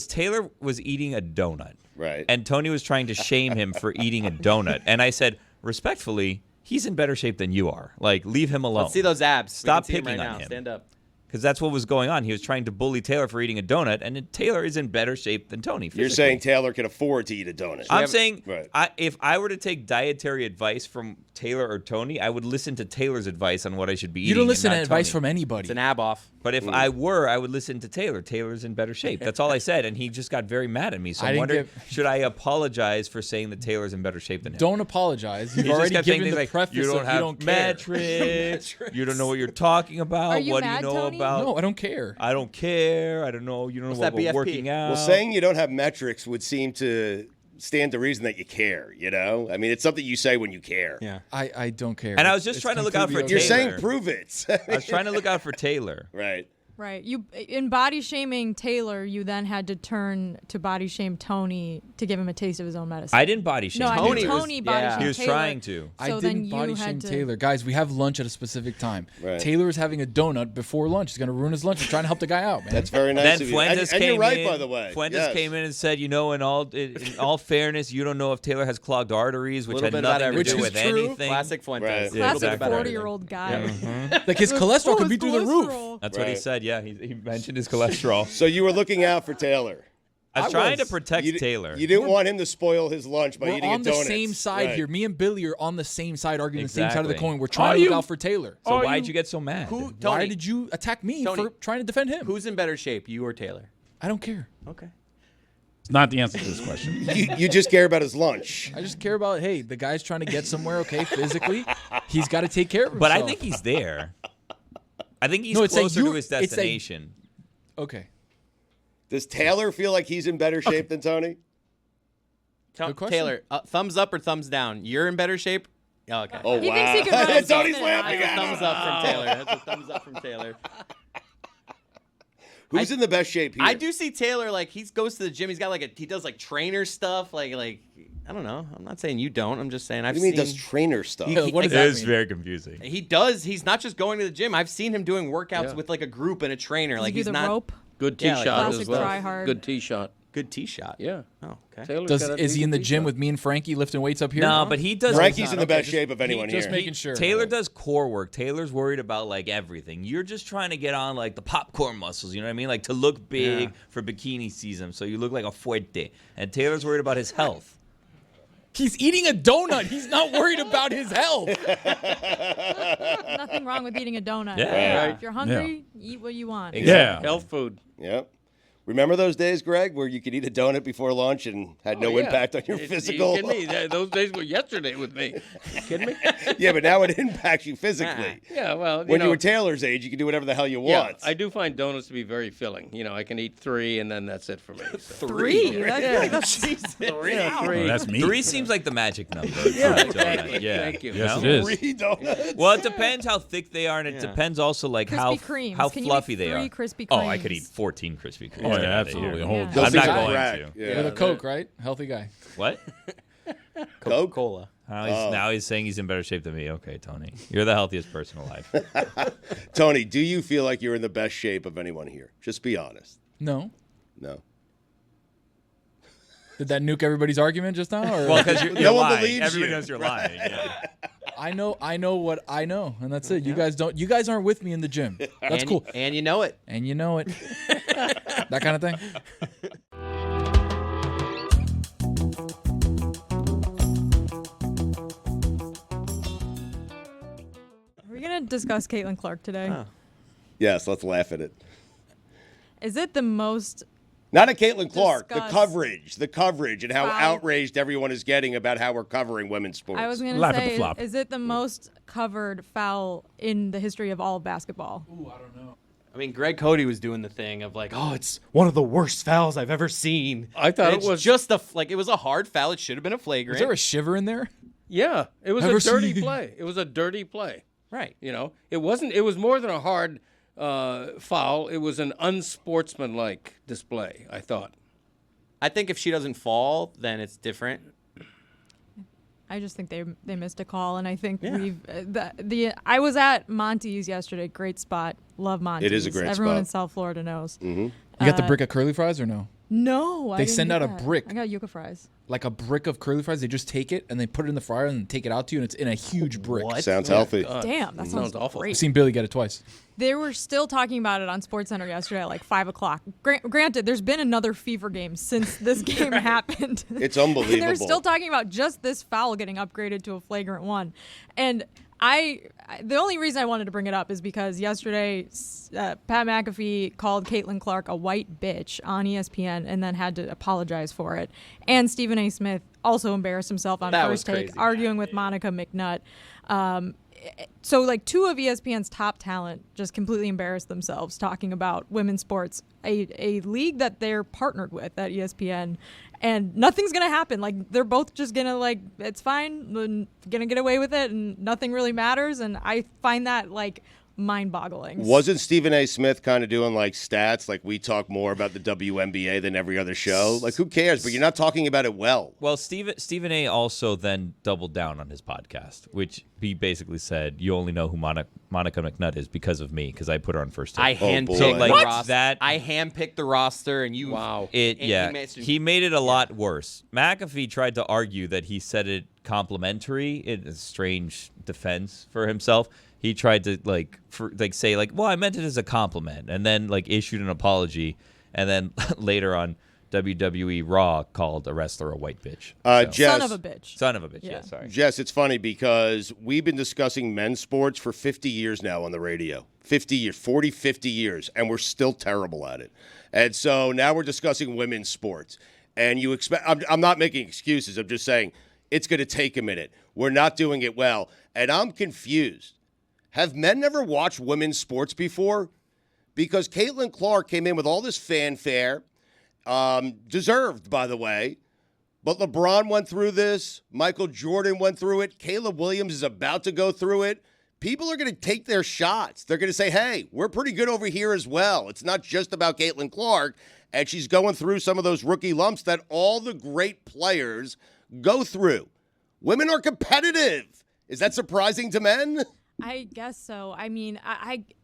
[SPEAKER 4] Taylor was eating a donut.
[SPEAKER 1] Right.
[SPEAKER 4] And Tony was trying to shame him for eating a donut. And I said, respectfully, he's in better shape than you are. Like, leave him alone.
[SPEAKER 2] Let's see those abs.
[SPEAKER 4] Stop
[SPEAKER 2] we can see
[SPEAKER 4] picking
[SPEAKER 2] them right
[SPEAKER 4] on
[SPEAKER 2] now.
[SPEAKER 4] him.
[SPEAKER 2] Stand up.
[SPEAKER 4] Because that's what was going on. He was trying to bully Taylor for eating a donut, and Taylor is in better shape than Tony.
[SPEAKER 1] You're
[SPEAKER 4] physically.
[SPEAKER 1] saying Taylor can afford to eat a donut.
[SPEAKER 4] I'm saying
[SPEAKER 1] Right.
[SPEAKER 4] if I were to take dietary advice from Taylor or Tony, I would listen to Taylor's advice on what I should be eating.
[SPEAKER 6] You don't
[SPEAKER 4] and
[SPEAKER 6] listen
[SPEAKER 4] not
[SPEAKER 6] to advice
[SPEAKER 4] Tony.
[SPEAKER 6] from anybody.
[SPEAKER 2] It's an ab off.
[SPEAKER 4] But if I were, I would listen to Taylor. Taylor's in better shape. That's all I said, and he just got very mad at me. So
[SPEAKER 6] I
[SPEAKER 4] I'm
[SPEAKER 6] didn't
[SPEAKER 4] wondering,
[SPEAKER 6] get-
[SPEAKER 4] should I apologize for saying that Taylor's in better shape than him?
[SPEAKER 6] Don't apologize. You've
[SPEAKER 4] He just
[SPEAKER 6] already
[SPEAKER 4] kept saying
[SPEAKER 6] given
[SPEAKER 4] things
[SPEAKER 6] the
[SPEAKER 4] like,
[SPEAKER 6] preface
[SPEAKER 4] you don't
[SPEAKER 6] of
[SPEAKER 4] have
[SPEAKER 6] you don't care.
[SPEAKER 4] metrics. You don't know what you're talking about.
[SPEAKER 3] Are you
[SPEAKER 4] what
[SPEAKER 3] mad,
[SPEAKER 4] do you know
[SPEAKER 3] Tony?
[SPEAKER 4] about?
[SPEAKER 6] No, I don't care.
[SPEAKER 4] I don't care. I don't know. You don't
[SPEAKER 2] What's
[SPEAKER 4] know what
[SPEAKER 2] that
[SPEAKER 4] we're
[SPEAKER 2] BFP?
[SPEAKER 4] working out.
[SPEAKER 1] Well, saying you don't have metrics would seem to stand to reason that you care, you know? I mean, it's something you say when you care.
[SPEAKER 2] Yeah.
[SPEAKER 6] I don't care.
[SPEAKER 4] And I was just
[SPEAKER 6] It's
[SPEAKER 4] trying to look out for
[SPEAKER 6] completely
[SPEAKER 1] You're
[SPEAKER 6] okay.
[SPEAKER 4] Taylor.
[SPEAKER 1] saying prove it.
[SPEAKER 4] I was trying to look out for Taylor.
[SPEAKER 1] Right.
[SPEAKER 3] Right. You in body shaming Taylor, you then had to turn to body shame Tony to give him a taste of his own medicine.
[SPEAKER 4] I didn't body shame.
[SPEAKER 3] No, I
[SPEAKER 4] Taylor.
[SPEAKER 3] mean Tony body shamed
[SPEAKER 4] He was
[SPEAKER 3] Taylor.
[SPEAKER 4] trying to.
[SPEAKER 6] I
[SPEAKER 3] So
[SPEAKER 6] didn't
[SPEAKER 3] then
[SPEAKER 6] body
[SPEAKER 3] you
[SPEAKER 6] shame
[SPEAKER 3] had to-
[SPEAKER 6] Taylor. Guys, we have lunch at a specific time.
[SPEAKER 1] Right.
[SPEAKER 6] Taylor's having a donut before lunch. He's going to ruin his lunch. I'm trying to help the guy out, man.
[SPEAKER 1] That's very nice
[SPEAKER 4] Then
[SPEAKER 1] of you.
[SPEAKER 4] Fuentes
[SPEAKER 1] and
[SPEAKER 4] came
[SPEAKER 1] you're right,
[SPEAKER 4] in.
[SPEAKER 1] by the way.
[SPEAKER 4] Fuentes
[SPEAKER 1] Yes.
[SPEAKER 4] came in and said, in all fairness, you don't know if Taylor has clogged arteries, which
[SPEAKER 2] Little
[SPEAKER 4] had
[SPEAKER 2] bit about
[SPEAKER 4] nothing to
[SPEAKER 2] everything.
[SPEAKER 4] do
[SPEAKER 6] Which
[SPEAKER 4] with
[SPEAKER 6] is true.
[SPEAKER 4] anything.
[SPEAKER 2] Classic Fuentes.
[SPEAKER 1] Right.
[SPEAKER 2] Yeah,
[SPEAKER 3] Classic
[SPEAKER 2] little bit about
[SPEAKER 3] 40-year-old guy.
[SPEAKER 6] Like his cholesterol could be
[SPEAKER 3] his
[SPEAKER 6] through the roof.
[SPEAKER 3] cholesterol.
[SPEAKER 4] That's what he
[SPEAKER 1] Right.
[SPEAKER 4] said. Yeah, he mentioned his cholesterol.
[SPEAKER 1] So you were looking out for Taylor.
[SPEAKER 4] I was trying to
[SPEAKER 6] was.
[SPEAKER 4] protect
[SPEAKER 1] You,
[SPEAKER 4] Taylor.
[SPEAKER 1] You didn't want him to spoil his lunch by
[SPEAKER 6] We're
[SPEAKER 1] eating
[SPEAKER 6] on
[SPEAKER 1] a
[SPEAKER 6] the
[SPEAKER 1] donut.
[SPEAKER 6] same side
[SPEAKER 1] Right.
[SPEAKER 6] here. Me and Billy are on the same side, arguing the same side of the
[SPEAKER 4] Exactly.
[SPEAKER 6] coin. We're trying
[SPEAKER 7] Are
[SPEAKER 6] to look
[SPEAKER 7] you?
[SPEAKER 6] out for Taylor.
[SPEAKER 4] so
[SPEAKER 7] Are
[SPEAKER 4] why'd
[SPEAKER 7] you-
[SPEAKER 4] you get so mad?
[SPEAKER 2] Who,
[SPEAKER 6] Why
[SPEAKER 2] Tony,
[SPEAKER 6] did you attack me
[SPEAKER 2] Tony,
[SPEAKER 6] for trying to defend him?
[SPEAKER 2] who's in better shape, you or Taylor?
[SPEAKER 6] I don't care.
[SPEAKER 2] Okay.
[SPEAKER 7] It's not the answer to this question.
[SPEAKER 1] You just care about his lunch.
[SPEAKER 6] I just care about, hey, the guy's trying to get somewhere, okay, physically. He's got to take care of himself.
[SPEAKER 4] But I think he's there. I think he's
[SPEAKER 6] No, it's like
[SPEAKER 4] closer
[SPEAKER 6] you-
[SPEAKER 4] to his
[SPEAKER 6] it's like-
[SPEAKER 4] destination.
[SPEAKER 6] Okay.
[SPEAKER 1] Does Taylor feel like he's in better shape than Tony?
[SPEAKER 6] Good question.
[SPEAKER 2] Taylor, thumbs up or thumbs down? You're in better shape? Oh, okay.
[SPEAKER 1] Oh,
[SPEAKER 3] He
[SPEAKER 1] wow.
[SPEAKER 3] thinks he can run his
[SPEAKER 1] Tony's
[SPEAKER 3] business.
[SPEAKER 1] laughing
[SPEAKER 2] That's a
[SPEAKER 1] at him.
[SPEAKER 2] thumbs up from Taylor. That's a thumbs up from Taylor.
[SPEAKER 1] Who's in the best shape here?
[SPEAKER 2] I do see Taylor, like, he goes to the gym. He's got, like, he does, like, trainer stuff. Like, I don't know. I'm not saying you don't. I'm just saying I've
[SPEAKER 1] What do you mean
[SPEAKER 2] seen.
[SPEAKER 1] he does trainer stuff?
[SPEAKER 6] What does
[SPEAKER 4] It
[SPEAKER 6] that
[SPEAKER 4] is
[SPEAKER 6] mean?
[SPEAKER 4] very confusing.
[SPEAKER 2] He does. He's not just going to the gym. I've seen him doing workouts
[SPEAKER 5] Yeah.
[SPEAKER 2] with, like, a group and a trainer.
[SPEAKER 3] Does
[SPEAKER 2] Like,
[SPEAKER 3] he do
[SPEAKER 2] he's
[SPEAKER 3] the
[SPEAKER 2] not.
[SPEAKER 3] rope?
[SPEAKER 5] Good tee
[SPEAKER 2] Yeah, like
[SPEAKER 5] shot
[SPEAKER 3] classic
[SPEAKER 5] as well.
[SPEAKER 3] try hard.
[SPEAKER 5] Good tee shot.
[SPEAKER 2] Good tee shot.
[SPEAKER 5] Yeah.
[SPEAKER 2] Oh, okay.
[SPEAKER 5] Taylor's got a
[SPEAKER 6] Is he in the
[SPEAKER 5] decent tee
[SPEAKER 6] gym
[SPEAKER 5] shot.
[SPEAKER 6] with me and Frankie lifting weights up here?
[SPEAKER 4] No, but he does.
[SPEAKER 1] Frankie's in the
[SPEAKER 6] Okay,
[SPEAKER 1] best shape of anyone
[SPEAKER 6] just
[SPEAKER 1] here.
[SPEAKER 6] making sure.
[SPEAKER 4] Taylor does core work. Taylor's worried about like everything. You're just trying to get on like the popcorn muscles. You know what I mean? Like to look big for bikini season, so you look like a fuerte. And Taylor's worried about his health.
[SPEAKER 6] He's eating a donut. He's not worried about his health.
[SPEAKER 3] Nothing wrong with eating a donut.
[SPEAKER 4] Yeah.
[SPEAKER 3] If you're hungry, eat what you want.
[SPEAKER 7] Yeah.
[SPEAKER 5] Health food.
[SPEAKER 1] Yep. Remember those days, Greg, where you could eat a donut before lunch and had no
[SPEAKER 5] Oh, yeah.
[SPEAKER 1] impact on your
[SPEAKER 5] You
[SPEAKER 1] physical?
[SPEAKER 5] kidding me? Those days were yesterday with me. You kidding me?
[SPEAKER 1] Yeah, but now it impacts you physically.
[SPEAKER 5] Yeah, well,
[SPEAKER 1] When you were Taylor's age, you could do whatever the hell you
[SPEAKER 5] yeah,
[SPEAKER 1] want.
[SPEAKER 5] I do find donuts to be very filling. You know, I can eat 3 and then that's it for me. So.
[SPEAKER 3] Three. That's
[SPEAKER 5] Yeah, 3.
[SPEAKER 7] Oh, that's me.
[SPEAKER 4] 3 seems like the magic number.
[SPEAKER 5] Yeah,
[SPEAKER 4] for a donut.
[SPEAKER 5] exactly.
[SPEAKER 4] Yeah.
[SPEAKER 5] Thank you.
[SPEAKER 7] Yes,
[SPEAKER 4] No?
[SPEAKER 7] it is.
[SPEAKER 1] 3 donuts.
[SPEAKER 4] Well, it depends how thick they are, and it
[SPEAKER 2] Yeah.
[SPEAKER 4] depends also like
[SPEAKER 3] Krispy
[SPEAKER 4] how
[SPEAKER 3] Kremes.
[SPEAKER 4] how
[SPEAKER 3] Can you
[SPEAKER 4] fluffy
[SPEAKER 3] eat
[SPEAKER 4] they
[SPEAKER 3] 3
[SPEAKER 4] are.
[SPEAKER 3] Krispy
[SPEAKER 4] Oh, I could
[SPEAKER 3] Kremes?
[SPEAKER 4] eat 14 Krispy Kremes.
[SPEAKER 7] Oh,
[SPEAKER 4] Get
[SPEAKER 7] yeah,
[SPEAKER 4] out of here.
[SPEAKER 7] absolutely. A whole
[SPEAKER 3] Yeah.
[SPEAKER 1] Those
[SPEAKER 4] I'm not
[SPEAKER 1] things are
[SPEAKER 4] going
[SPEAKER 1] crack.
[SPEAKER 4] to.
[SPEAKER 1] Yeah.
[SPEAKER 6] With a Coke, right? Healthy guy.
[SPEAKER 4] What?
[SPEAKER 1] Coke?
[SPEAKER 2] Cola.
[SPEAKER 4] Now he's saying he's in better shape than me. Okay, Tony, you're the healthiest person alive.
[SPEAKER 1] Tony, do you feel like you're in the best shape of anyone here? Just be honest.
[SPEAKER 6] No.
[SPEAKER 1] No.
[SPEAKER 6] Did that nuke everybody's argument just now? Or?
[SPEAKER 4] Well, because you're
[SPEAKER 1] No one
[SPEAKER 4] lying.
[SPEAKER 1] believes
[SPEAKER 4] Everybody
[SPEAKER 1] you.
[SPEAKER 4] knows you're lying. Yeah.
[SPEAKER 6] I know what I know, and that's it. You guys don't. You guys aren't with me in the gym. That's
[SPEAKER 2] And-
[SPEAKER 6] cool.
[SPEAKER 2] And you know it.
[SPEAKER 6] And you know it. That kind of thing.
[SPEAKER 3] Are we gonna discuss Caitlin Clark today?
[SPEAKER 2] Oh.
[SPEAKER 1] Yes, let's laugh at it.
[SPEAKER 3] Is it the most?
[SPEAKER 1] Not at Caitlin Clark.
[SPEAKER 3] Discuss.
[SPEAKER 1] The coverage, and how
[SPEAKER 3] Foul.
[SPEAKER 1] outraged everyone is getting about how we're covering women's sports.
[SPEAKER 3] I was gonna
[SPEAKER 7] Laugh at the
[SPEAKER 3] say,
[SPEAKER 7] flop.
[SPEAKER 3] is it the most covered foul in the history of all of basketball?
[SPEAKER 2] I mean, Greg Cody was doing the thing of like, oh, it's one of the worst fouls I've ever seen.
[SPEAKER 5] I thought
[SPEAKER 2] And
[SPEAKER 5] it was-
[SPEAKER 2] just it was a hard foul. It should have been a flagrant.
[SPEAKER 6] Was there a shiver in there?
[SPEAKER 5] Yeah, it was
[SPEAKER 6] Ever
[SPEAKER 5] a dirty
[SPEAKER 6] seen-
[SPEAKER 5] play. It was a dirty play.
[SPEAKER 2] right.
[SPEAKER 5] You know, it wasn't. It was more than a hard foul. It was an unsportsmanlike display, I thought.
[SPEAKER 2] I think if she doesn't fall, then it's different.
[SPEAKER 3] I just think they missed a call, and I think we've I was at Monty's yesterday. Great spot. Love Monty's.
[SPEAKER 1] It is a great
[SPEAKER 3] Everyone
[SPEAKER 1] spot.
[SPEAKER 3] in South Florida knows.
[SPEAKER 6] You got the brick of curly fries or no?
[SPEAKER 3] No, I
[SPEAKER 6] They
[SPEAKER 3] didn't
[SPEAKER 6] send
[SPEAKER 3] get
[SPEAKER 6] out a
[SPEAKER 3] that.
[SPEAKER 6] brick.
[SPEAKER 3] I got yuca fries.
[SPEAKER 6] Like a brick of curly fries. They just take it and they put it in the fryer and then take it out to you, and it's in a huge brick.
[SPEAKER 2] What?
[SPEAKER 1] Sounds healthy.
[SPEAKER 3] Damn, that sounds
[SPEAKER 5] awful.
[SPEAKER 6] I've
[SPEAKER 3] great.
[SPEAKER 6] seen Billy get it twice.
[SPEAKER 3] They were still talking about it on SportsCenter yesterday at like 5 o'clock. Granted, there's been another fever game since this game happened.
[SPEAKER 1] It's
[SPEAKER 3] And
[SPEAKER 1] unbelievable.
[SPEAKER 3] they're still talking about just this foul getting upgraded to a flagrant one. And the only reason I wanted to bring it up is because yesterday Pat McAfee called Caitlin Clark a white bitch on ESPN and then had to apologize for it. And Stephen A. Smith also embarrassed himself on
[SPEAKER 2] That was
[SPEAKER 3] First Take,
[SPEAKER 2] crazy.
[SPEAKER 3] arguing with Monica McNutt. So like 2 of ESPN's top talent just completely embarrassed themselves talking about women's sports, a league that they're partnered with at ESPN, and nothing's gonna happen. Like they're both just gonna like, it's fine, gonna get away with it, and nothing really matters. And I find that like mind-boggling.
[SPEAKER 1] Wasn't Stephen A. Smith kind of doing like stats, like we talk more about the WNBA than every other show? Like, who cares? But you're not talking about it well.
[SPEAKER 4] Well, Stephen A. also then doubled down on his podcast, which he basically said, you only know who Monica McNutt is because of me, because I put her on first take.
[SPEAKER 2] I handpicked
[SPEAKER 1] boy.
[SPEAKER 2] the
[SPEAKER 1] Like,
[SPEAKER 2] roster. I handpicked the roster, and you.
[SPEAKER 5] Wow.
[SPEAKER 4] He made it a lot worse. McAfee tried to argue that he said it complimentary. It's a strange defense for himself. He tried to say well, I meant it as a compliment, and then issued an apology, and then later on WWE Raw called a wrestler a white bitch.
[SPEAKER 1] Jess,
[SPEAKER 3] Son of a bitch.
[SPEAKER 4] Son of a bitch. Yeah, sorry.
[SPEAKER 1] Jess, it's funny because we've been discussing men's sports for 50 years now on the radio. 50 years, 40, 50 years, and we're still terrible at it. And so now we're discussing women's sports. And you expect, I'm not making excuses. I'm just saying it's going to take a minute. We're not doing it well. And I'm confused. Have men never watched women's sports before? Because Caitlin Clark came in with all this fanfare, deserved, by the way. But LeBron went through this. Michael Jordan went through it. Caleb Williams is about to go through it. People are going to take their shots. They're going to say, hey, we're pretty good over here as well. It's not just about Caitlin Clark. And she's going through some of those rookie lumps that all the great players go through. Women are competitive. Is that surprising to men?
[SPEAKER 3] I guess so. I mean,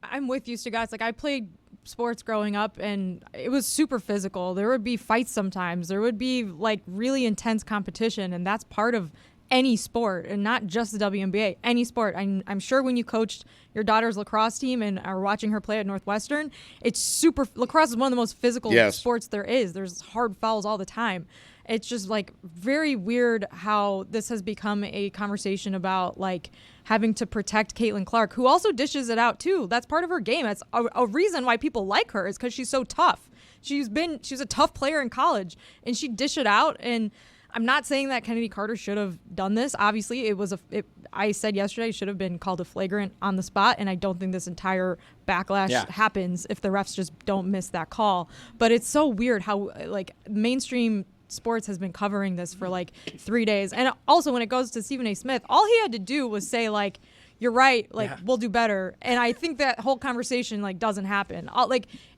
[SPEAKER 3] I'm with you, Stugotz. I played sports growing up, and it was super physical. There would be fights sometimes. There would be, really intense competition, and that's part of any sport, and not just the WNBA. Any sport. I'm sure when you coached your daughter's lacrosse team and are watching her play at Northwestern, lacrosse is one of the most physical sports there is. There's hard fouls all the time. It's just very weird how this has become a conversation about having to protect Caitlin Clark, who also dishes it out too. That's part of her game. That's a reason why people like her, is because she's so tough. She was a tough player in college, and she'd dish it out. And I'm not saying that Kennedy Carter should have done this. Obviously, I said yesterday it should have been called a flagrant on the spot, and I don't think this entire backlash happens if the refs just don't miss that call. But it's so weird how mainstream sports has been covering this for 3 days. And also when it goes to Stephen A. Smith, all he had to do was say you're right, we'll do better. And I think that whole conversation doesn't happen.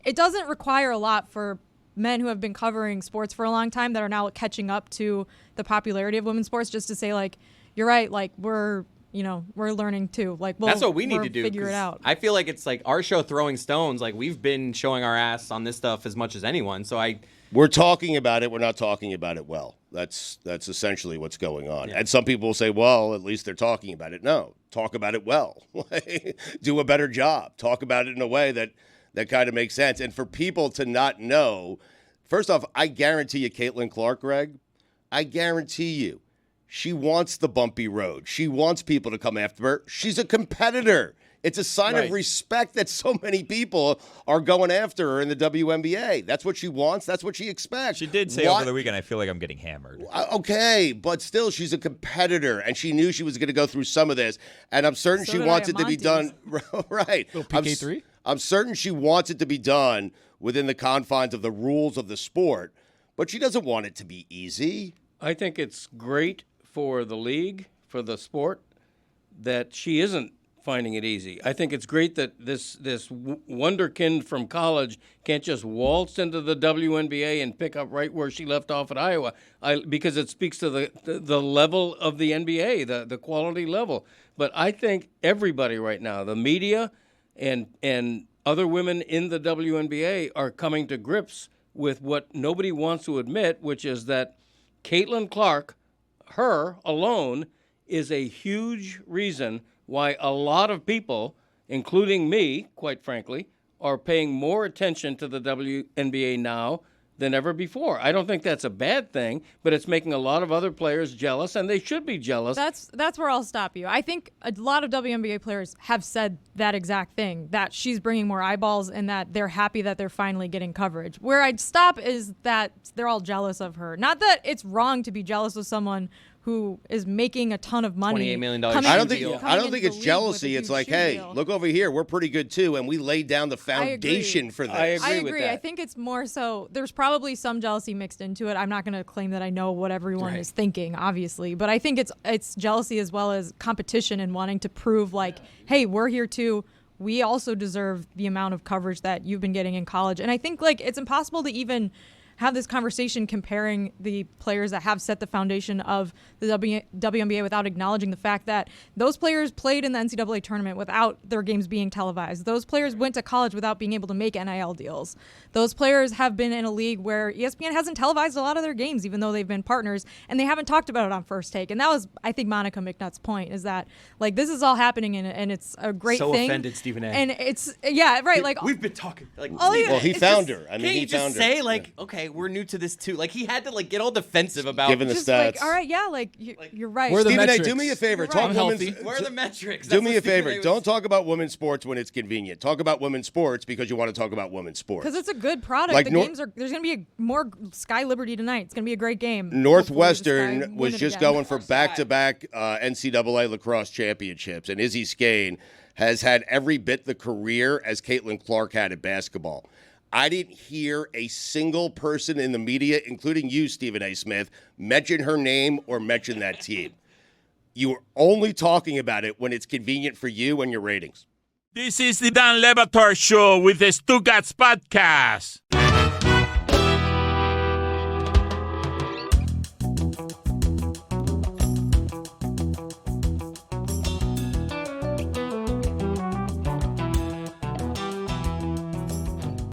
[SPEAKER 3] It doesn't require a lot for men who have been covering sports for a long time that are now catching up to the popularity of women's sports just to say you're right, we're learning too.
[SPEAKER 2] That's what we need to do.
[SPEAKER 3] Figure it out.
[SPEAKER 2] I feel like it's our show, Throwing Stones. We've been showing our ass on this stuff as much as anyone. So
[SPEAKER 1] we're talking about it. We're not talking about it well. That's essentially what's going on. Yeah. And some people will say, well, at least they're talking about it. No, talk about it well. Do a better job. Talk about it in a way that kind of makes sense. And for people to not know, first off, I guarantee you, Caitlin Clark, Greg, I guarantee you, she wants the bumpy road. She wants people to come after her. She's a competitor. It's a sign of respect that so many people are going after her in the WNBA. That's what she wants. That's what she expects.
[SPEAKER 4] She did say over the weekend, I feel like I'm getting hammered.
[SPEAKER 1] Okay, but still, she's a competitor, and she knew she was going to go through some of this, and I'm certain she wants it to be done. Right.
[SPEAKER 6] Little PK3?
[SPEAKER 1] I'm certain she wants it to be done within the confines of the rules of the sport, but she doesn't want it to be easy.
[SPEAKER 5] I think it's great for the league, for the sport, that she isn't finding it easy. I think it's great that this wonderkind from college can't just waltz into the WNBA and pick up right where she left off at Iowa, because it speaks to the level of the NBA, the quality level. But I think everybody right now, the media and other women in the WNBA, are coming to grips with what nobody wants to admit, which is that Caitlin Clark, her alone, is a huge reason why a lot of people, including me, quite frankly, are paying more attention to the WNBA now than ever before. I don't think that's a bad thing, but it's making a lot of other players jealous, and they should be jealous.
[SPEAKER 3] That's where I'll stop you. I think a lot of WNBA players have said that exact thing, that she's bringing more eyeballs and that they're happy that they're finally getting coverage. Where I'd stop is that they're all jealous of her. Not that it's wrong to be jealous of someone who is making a ton of money.
[SPEAKER 2] $28 million.
[SPEAKER 1] I don't think it's jealousy. It's hey, look over here. We're pretty good too, and we laid down the foundation for this.
[SPEAKER 5] I agree
[SPEAKER 3] with that. I think it's more so there's probably some jealousy mixed into it. I'm not going to claim that I know what everyone is thinking, obviously, but I think it's jealousy as well as competition and wanting to prove hey, we're here too. we also deserve the amount of coverage that you've been getting in college. And I think like it's impossible to even have this conversation comparing the players that have set the foundation of the WNBA without acknowledging the fact that those players played in the NCAA tournament without their games being televised. Those players went to college without being able to make NIL deals. Those players have been in a league where ESPN hasn't televised a lot of their games, even though they've been partners, and they haven't talked about it on First Take. And that was, I think, Monica McNutt's point, is that like this is all happening and it's a great
[SPEAKER 2] so
[SPEAKER 3] thing.
[SPEAKER 2] Offended, Stephen A.
[SPEAKER 3] And it's like
[SPEAKER 2] we've been talking like.
[SPEAKER 1] Well, he
[SPEAKER 2] it's
[SPEAKER 1] found
[SPEAKER 2] just-
[SPEAKER 1] her. I mean,
[SPEAKER 2] can't
[SPEAKER 1] he
[SPEAKER 2] you just
[SPEAKER 1] found her.
[SPEAKER 2] say like, okay, we're new to this too. Like he had to like get all defensive about
[SPEAKER 1] Given the
[SPEAKER 3] just
[SPEAKER 1] stats.
[SPEAKER 3] like, all right, yeah, like you're right.
[SPEAKER 6] Where are the
[SPEAKER 1] Stephen A,
[SPEAKER 6] metrics?
[SPEAKER 1] do me a favor.
[SPEAKER 3] You're
[SPEAKER 1] Talk
[SPEAKER 3] right.
[SPEAKER 1] women's.
[SPEAKER 2] where are the metrics?
[SPEAKER 1] Do
[SPEAKER 2] That's
[SPEAKER 1] me
[SPEAKER 2] what
[SPEAKER 1] a
[SPEAKER 2] Stephen
[SPEAKER 1] favor.
[SPEAKER 2] was-
[SPEAKER 1] Don't talk about women's sports when it's convenient. Talk about women's sports because you want to talk about women's sports.
[SPEAKER 3] Because it's a good product.
[SPEAKER 1] Like
[SPEAKER 3] The games are. There's going to be more Sky Liberty tonight. It's going to be a great game.
[SPEAKER 1] Northwestern
[SPEAKER 3] Hopefully the Sky
[SPEAKER 1] was
[SPEAKER 3] win it
[SPEAKER 1] just
[SPEAKER 3] again.
[SPEAKER 1] going for back-to-back NCAA lacrosse championships, and Izzy Skane has had every bit the career as Caitlin Clark had at basketball. I didn't hear a single person in the media, including you, Stephen A. Smith, mention her name or mention that team. You are only talking about it when it's convenient for you and your ratings.
[SPEAKER 7] This is the Dan Le Batard Show with the Stugotz podcast.